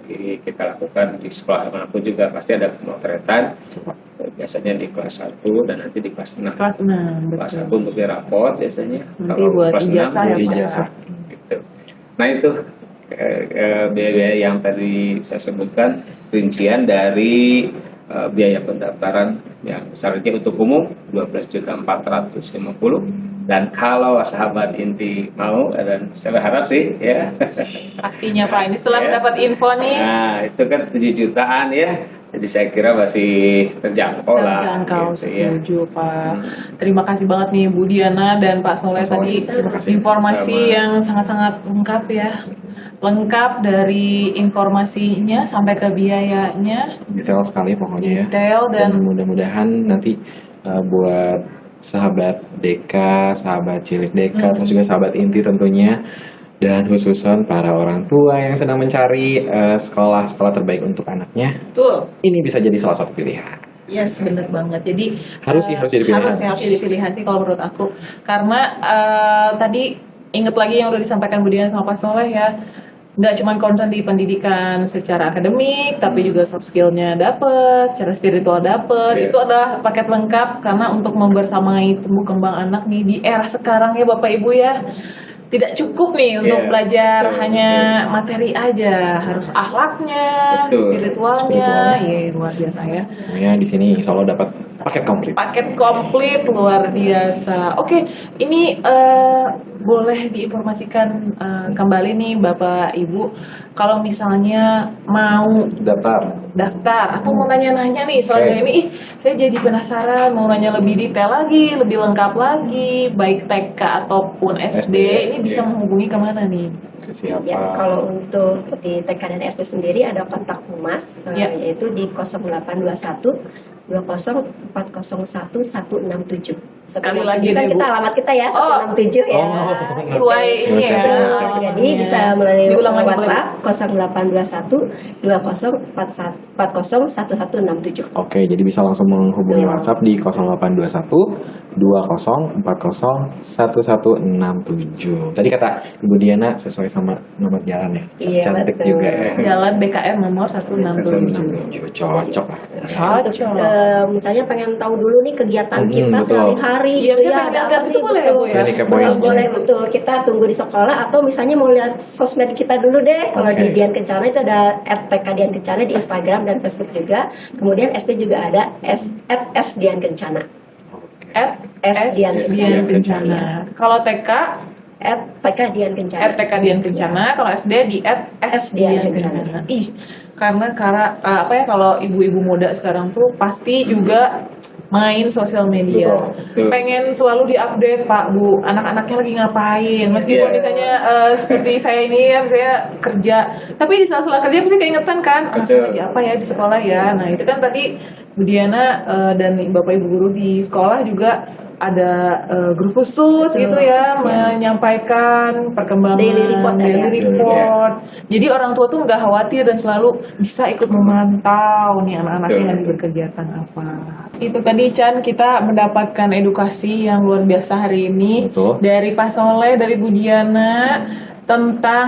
Iya. kita lakukan di sekolah manapun juga pasti ada pemotretan. Biasanya di kelas 1 dan nanti di kelas 6. Kelas 6, Kelas betul. 1 untuk di rapor biasanya. Nanti buat kelas 6 ijazah ya, di Pak. ijazah. Gitu. Nah itu biaya-biaya yang tadi saya sebutkan rincian dari biaya pendaftaran yang besarnya untuk umum 12.450.000, dan kalau sahabat inti mau, dan saya berharap sih ya. Pastinya Pak, ini setelah Ya. mendapat info nih. Nah itu kan 7 jutaan ya, jadi saya kira masih terjangkau lah. Terjangkau, gitu ya. setuju Pak. Terima kasih banget nih Bu Diana dan Pak Soleh Pak Soleh, tadi terima kasih. informasi Sama. yang sangat-sangat lengkap ya. Lengkap dari informasinya sampai ke biayanya, Detail sekali pokoknya ya. detail Dan dan mudah-mudahan nanti buat sahabat Deka, sahabat cilik Deka, terus juga sahabat inti tentunya, dan khususan para orang tua yang sedang mencari sekolah-sekolah terbaik untuk anaknya, betul. ini bisa jadi salah satu pilihan. Yes, bener banget. Jadi Harus sih, harus jadi pilihan. harus jadi pilihan sih kalau menurut aku. Karena tadi inget lagi yang udah disampaikan Bu Diana sama Pak Soleh ya, nggak cuma concern di pendidikan secara akademik, tapi juga soft skillnya dapet, secara spiritual dapet. Iya. Itu adalah paket lengkap karena untuk membersamai tumbuh kembang anak nih di era sekarang ya Bapak Ibu ya. Tidak cukup nih untuk Iya, belajar betul, hanya materi aja, harus akhlaknya, Betul. spiritualnya, ya luar biasa ya. Pokoknya di sini insya Allah dapat paket komplit. Paket komplit luar biasa. Oke, ini boleh diinformasikan kembali nih Bapak Ibu, kalau misalnya mau daftar atau mau nanya-nanya nih selanjutnya Oke. ini, saya jadi penasaran mau nanya lebih detail lagi, lebih lengkap lagi, baik TK ataupun SD, ini bisa menghubungi kemana nih? Ke siapa? Ya, kalau untuk di TK dan SD sendiri ada kontak humas, Ya. yaitu di 0821 20401 167. Sekali lagi kan deh, Bu. kita alamat kita ya Oh. 167 ya. Sesuai ini ya. Jadi bisa melalui Diulang lagi, WhatsApp 0821 20401 167. Oke, jadi bisa langsung menghubungi Betul. WhatsApp di 0821 2040 1167. Tadi kata Ibu Diana sesuai sama nomor jalan ya. Iya, Cantik betul. juga ya. Jalan BKR nomor 167. 167. Cocok lah. Untuk misalnya pengen tahu dulu nih kegiatan kita betul. sehari-hari Iya, gitu saya ya, pengen ada lihat apa itu sih, boleh ya, Bu, ya? Boleh kepoin. Boleh, betul. Kita tunggu di sekolah atau misalnya mau lihat sosmed kita dulu deh. Kalau Oke. di Dian Kencana itu ada @TK Dian Kencana di Instagram dan Facebook juga. Kemudian SD juga ada @S Dian Kencana. S Dian Dian Kencana. Kalau TK @TK Dian Kencana. RTK Dian Kencana, kalau SD di S Dian Kencana. Ih, karena apa ya, kalau ibu-ibu muda sekarang tuh pasti juga main sosial media. Betul. Pengen selalu diupdate Pak Bu, anak-anaknya lagi ngapain. Meskipun Iya. misalnya seperti saya ini ya, saya kerja, tapi di sela-sela kerja pasti keingetan kan, Betul. lagi apa ya di sekolah ya. Nah itu kan tadi Bu Diana dan Bapak Ibu guru di sekolah juga ada grup khusus gitu ya, menyampaikan perkembangan Daily report ada. daily report. Jadi orang tua tuh nggak khawatir dan selalu bisa ikut memantau nih anak-anaknya lagi berkegiatan apa. Itu tadi Chan, kita mendapatkan edukasi yang luar biasa hari ini. Betul. Dari Pak Soleh, dari Bu Diana tentang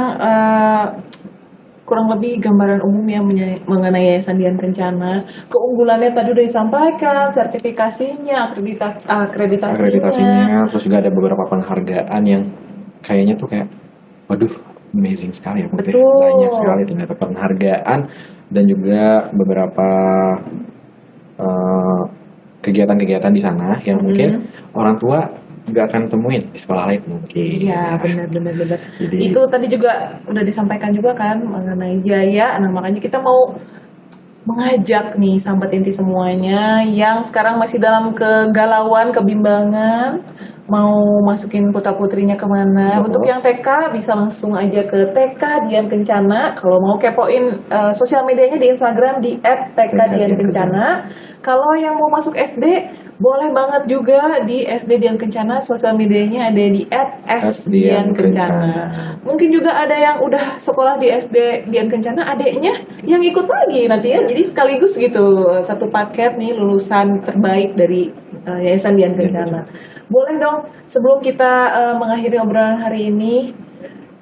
kurang lebih gambaran umum yang mengenai Yayasan Dian Kencana. Keunggulannya tadi udah disampaikan, sertifikasinya, akreditasinya. Terus juga ada beberapa penghargaan yang kayaknya tuh kayak, waduh, amazing sekali ya Putih. Betul. Banyak sekali ternyata penghargaan dan juga beberapa kegiatan-kegiatan di sana yang mungkin orang tua nggak akan temuin di sekolah lain mungkin. Iya, benar. Jadi Itu tadi juga udah disampaikan juga kan mengenai biaya. Nah, makanya kita mau mengajak nih sahabat inti semuanya yang sekarang masih dalam kegalauan, kebimbangan, mau masukin putra-putrinya kemana. Betul. Untuk yang TK bisa langsung aja ke TK Dian Kencana. Kalau mau kepoin sosial medianya di Instagram di @TK Dian Kencana. Kalau yang mau masuk SD, boleh banget juga di SD Dian Kencana, sosial medianya ada di @sdian Kencana. Mungkin juga ada yang udah sekolah di SD Dian Kencana, adeknya yang ikut lagi nanti ya. Jadi sekaligus gitu, satu paket nih lulusan terbaik dari Yayasan Dian Kencana. Boleh dong sebelum kita mengakhiri obrolan hari ini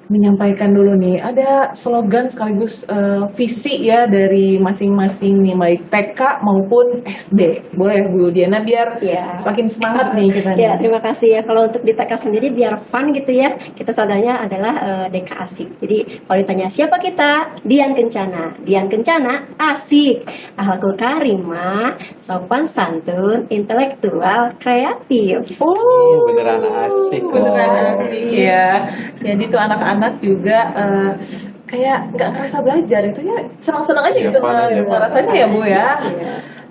menyampaikan dulu nih, ada slogan sekaligus visi ya dari masing-masing nih, baik TK maupun SD. Boleh Bu Diana biar semakin semangat nih kita. Ya, terima kasih ya. Kalau untuk di TK sendiri biar fun gitu ya, kita slogannya adalah DK Asik. Jadi kalau ditanya siapa kita, Dian Kencana. Dian Kencana asik, akhlakul karimah, sopan santun, intelektual, kreatif. Beneran asik loh. Beneran asik ya. Jadi tuh anak-anak juga kayak nggak ngerasa belajar, itu ya senang-senang aja gitu rasanya ya Bu ya.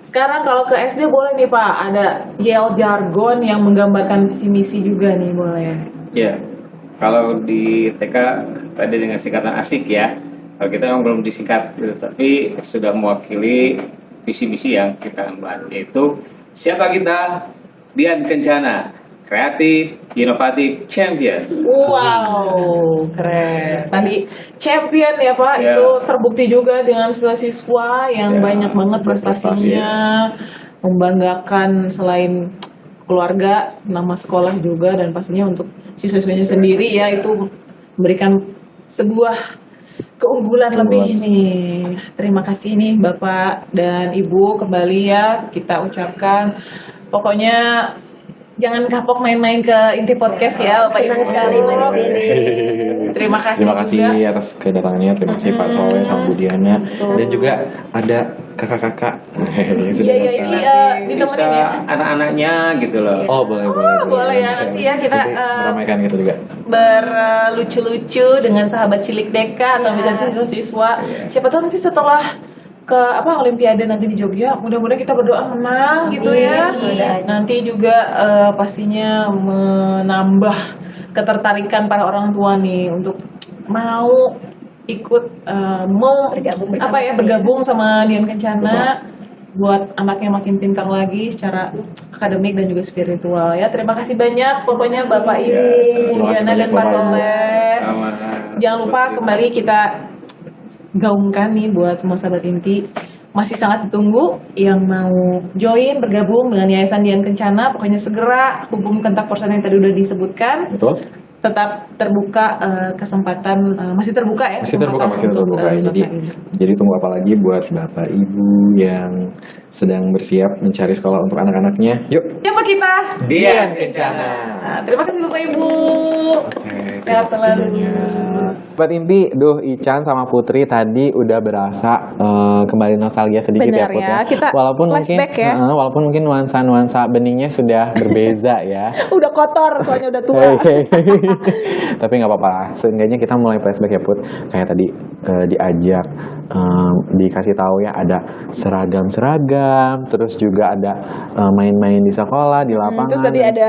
Sekarang kalau ke SD boleh nih Pak, ada yel jargon yang menggambarkan visi misi juga nih, boleh. Ya, kalau di TK tadi dengan singkatan asik ya. Kalau kita memang belum disingkat, gitu, tapi sudah mewakili visi misi yang kita emban, yaitu siapa kita? Dian Kencana, kreatif, inovatif, champion. Wow, keren. Tadi champion ya Pak, Ya. itu terbukti juga dengan siswa yang banyak banget prestasinya, membanggakan selain keluarga, nama sekolah juga, dan pastinya untuk siswa-siswanya sendiri ya, itu memberikan sebuah keunggulan lebih nih. Terima kasih nih Bapak dan Ibu kembali ya kita ucapkan. Pokoknya jangan kapok main-main ke Inti Podcast ya Bapak Senang Ibu. sekali main di sini. Terima kasih juga. atas kedatangannya. Terima kasih Pak Soleh sama Bu Diana. Dan juga ada kakak-kakak yang sudah Iya, datang. ini ditemenin Bisa ya. anak-anaknya gitu loh. Oh boleh. Boleh ya, nanti ya kita, meramaikan gitu juga. Berlucu-lucu dengan sahabat cilik Deka atau misalnya siswa-siswa. Siapa tahu nanti setelah ke Olimpiade nanti di Jogja, mudah-mudahan kita berdoa menang gitu ya. Nanti juga pastinya menambah ketertarikan para orang tua nih untuk mau ikut mau bergabung sama Dian Kencana buat anaknya makin pintar lagi secara akademik dan juga spiritual ya. Terima kasih banyak pokoknya Bapak Ibu, terima kasih Diana dan banyak, Pak Bapak Ibu. Soleh. Sama. Jangan lupa kembali kita gaungkan nih buat semua sahabat inti, masih sangat ditunggu yang mau join bergabung dengan Yayasan Dian Kencana. Pokoknya segera hubung kontak person yang tadi udah disebutkan. Betul? Tetap terbuka kesempatan, masih terbuka ya, Masih terbuka untuk, ya. Jadi tunggu apa lagi buat Bapak Ibu yang sedang bersiap mencari sekolah untuk anak-anaknya. Yuk. Siapa kita? Dian Kencana. Nah, terima kasih Bapak Ibu. Sehat selalu. Buat inti, Ican sama Putri tadi udah berasa kembali nostalgia sedikit Benar ya Put ya, kita walaupun mungkin flashback ya. walaupun mungkin nuansa-nuansa beningnya sudah berbeza ya. Udah kotor soalnya udah tua. Tapi nggak apa-apa lah. Seenggaknya kita mulai flashback ya Put. Kayak tadi diajak, dikasih tahu ya ada seragam-seragam, terus juga ada main-main di sekolah, di lapangan. Terus tadi ada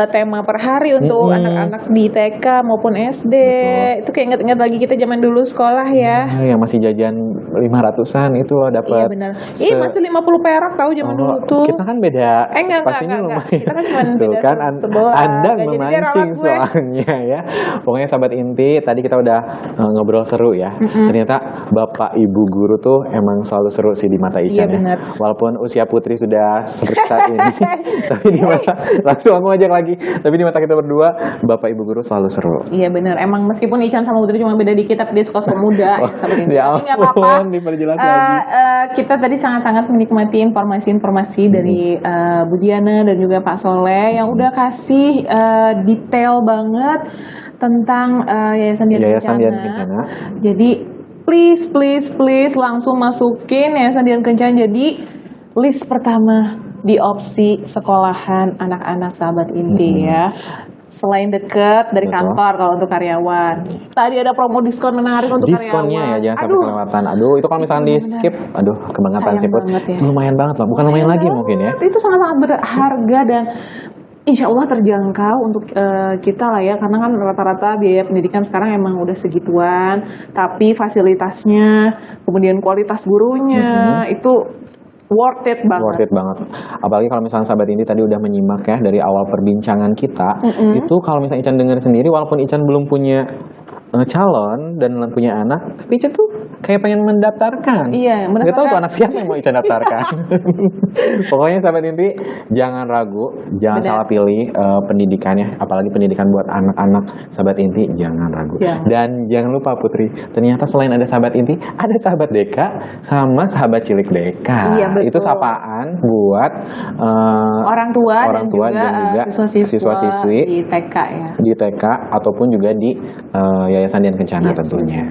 tema per hari untuk anak-anak di TK maupun SD. Betul. Itu kayak ingat-ingat lagi kita zaman dulu sekolah ya. Yang masih jajan 500-an itu loh dapat. Iya benar. Masih 50 perak tahu zaman dulu tuh. Kita kan beda Enggak. lumayan. Kita kan cuma Tuh beda kan sebelah. Anda Nggak jadi dia memancing ralat gue. soalnya ya. Pokoknya sahabat inti, tadi kita udah ngobrol seru ya. Ternyata Bapak Ibu guru tuh emang selalu seru sih di mata Ican Iya, benar. ya. Walaupun usia Putri sudah seperti saat ini. Tapi di mata, langsung aku ajak lagi. Tapi di mata kita berdua, Bapak Ibu guru selalu seru. Iya benar. Emang meskipun Ican sama Putri cuma beda dikit, tapi dia suka muda. Oh, Sahabat inti. ya Tapi nggak ampun, apa-apa. diperjelas lagi. Kita tadi sangat-sangat menikmati informasi-informasi dari Bu Diana dan juga Pak Soleh yang udah kasih detail banget tentang Yayasan Dian Kencana. Jadi please langsung masukin Yayasan Dian Kencana jadi list pertama di opsi sekolahan anak-anak sahabat inti ya. Selain deket dari Betul. kantor kalau untuk karyawan. Tadi ada promo diskon menarik untuk Diskonnya karyawan. ya, jangan sampai kelewatan. Aduh, itu kalau misalnya di skip, aduh kebangetan Sayang sih Put. banget ya. Itu lumayan banget loh, bukan lumayan lagi mungkin ya. Itu sangat-sangat berharga dan insya Allah terjangkau untuk kita lah ya, karena kan rata-rata biaya pendidikan sekarang emang udah segituan, tapi fasilitasnya, kemudian kualitas gurunya itu worth it banget. Worth it banget. Apalagi kalau misalnya sahabat ini tadi udah menyimak ya dari awal perbincangan kita, itu kalau misalnya Ican dengar sendiri, walaupun Ican belum punya calon dan punya anak, tapi Ican tuh kayak pengen mendaftarkan. Iya, Nggak tahu tuh mendaftarkan. anak siapa yang mau Ica daftarkan. Pokoknya sahabat inti, jangan ragu, jangan Benar. salah pilih pendidikannya, apalagi pendidikan buat anak-anak. Sahabat inti, jangan ragu. Jangan. Dan jangan lupa Putri, ternyata selain ada sahabat inti, ada sahabat Deka sama sahabat cilik Deka. Iya, betul. Itu sapaan buat Orang tua, orang dan tua juga, dan juga siswa-siswi di TK ya. di TK ataupun juga di Yayasan Dian Kencana Yes. tentunya.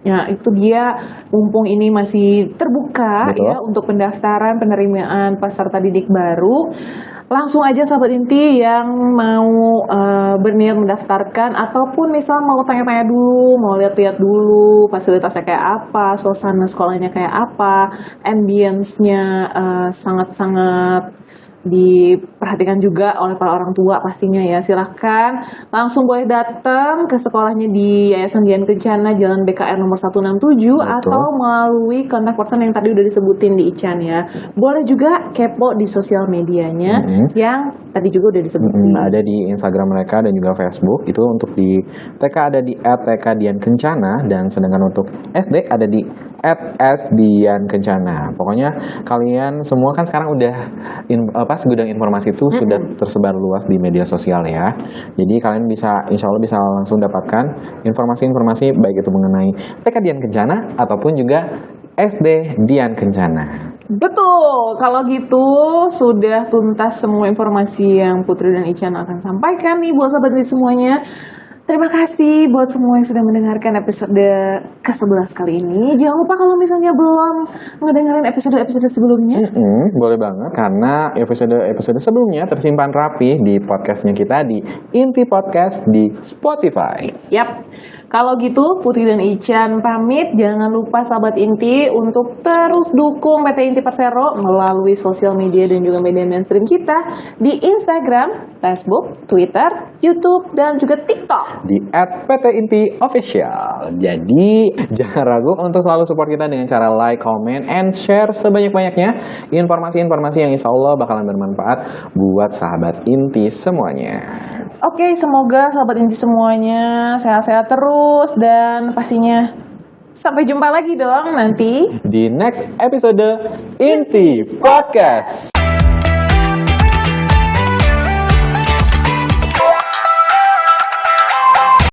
Ya, itu dia, mumpung ini masih terbuka Betul. ya untuk pendaftaran penerimaan peserta didik baru. Langsung aja sahabat inti yang mau berniat mendaftarkan ataupun misal mau tanya-tanya dulu, mau lihat-lihat dulu fasilitasnya kayak apa, suasana sekolahnya kayak apa, ambience-nya sangat-sangat diperhatikan juga oleh para orang tua pastinya ya. Silahkan langsung boleh datang ke sekolahnya di Yayasan Dian Kencana Jalan BKR nomor 167 atau melalui kontak person yang tadi udah disebutin di Ican ya. Boleh juga kepo di sosial medianya yang tadi juga udah disebutin. Ada di Instagram mereka dan juga Facebook. Itu untuk di TK ada di @TK_Dian_Kencana, dan sedangkan untuk SD ada di @SDian_Kencana. Pokoknya kalian semua kan sekarang udah segudang informasi itu sudah tersebar luas di media sosial ya. Jadi kalian bisa, insya Allah bisa langsung dapatkan informasi-informasi baik itu mengenai TK Dian Kencana ataupun juga SD Dian Kencana. Betul, kalau gitu sudah tuntas semua informasi yang Putri dan Ican akan sampaikan nih buat sahabat semuanya. Terima kasih buat semua yang sudah mendengarkan episode ke-11 kali ini. Jangan lupa kalau misalnya belum ngedengerin episode-episode sebelumnya. Boleh banget, karena episode sebelumnya tersimpan rapi di podcastnya kita di Inti Podcast di Spotify. Yap, kalau gitu Putri dan Ican pamit. Jangan lupa sahabat Inti untuk terus dukung PT Inti Persero melalui sosial media dan juga media mainstream kita di Instagram, Facebook, Twitter, YouTube, dan juga TikTok. Di @PT_Inti_Official. Jadi jangan ragu untuk selalu support kita dengan cara like, comment, and share sebanyak-banyaknya informasi-informasi yang insya Allah bakalan bermanfaat buat sahabat inti semuanya. Oke, semoga sahabat Inti semuanya sehat-sehat terus dan pastinya sampai jumpa lagi dong nanti Di next episode Inti Podcast.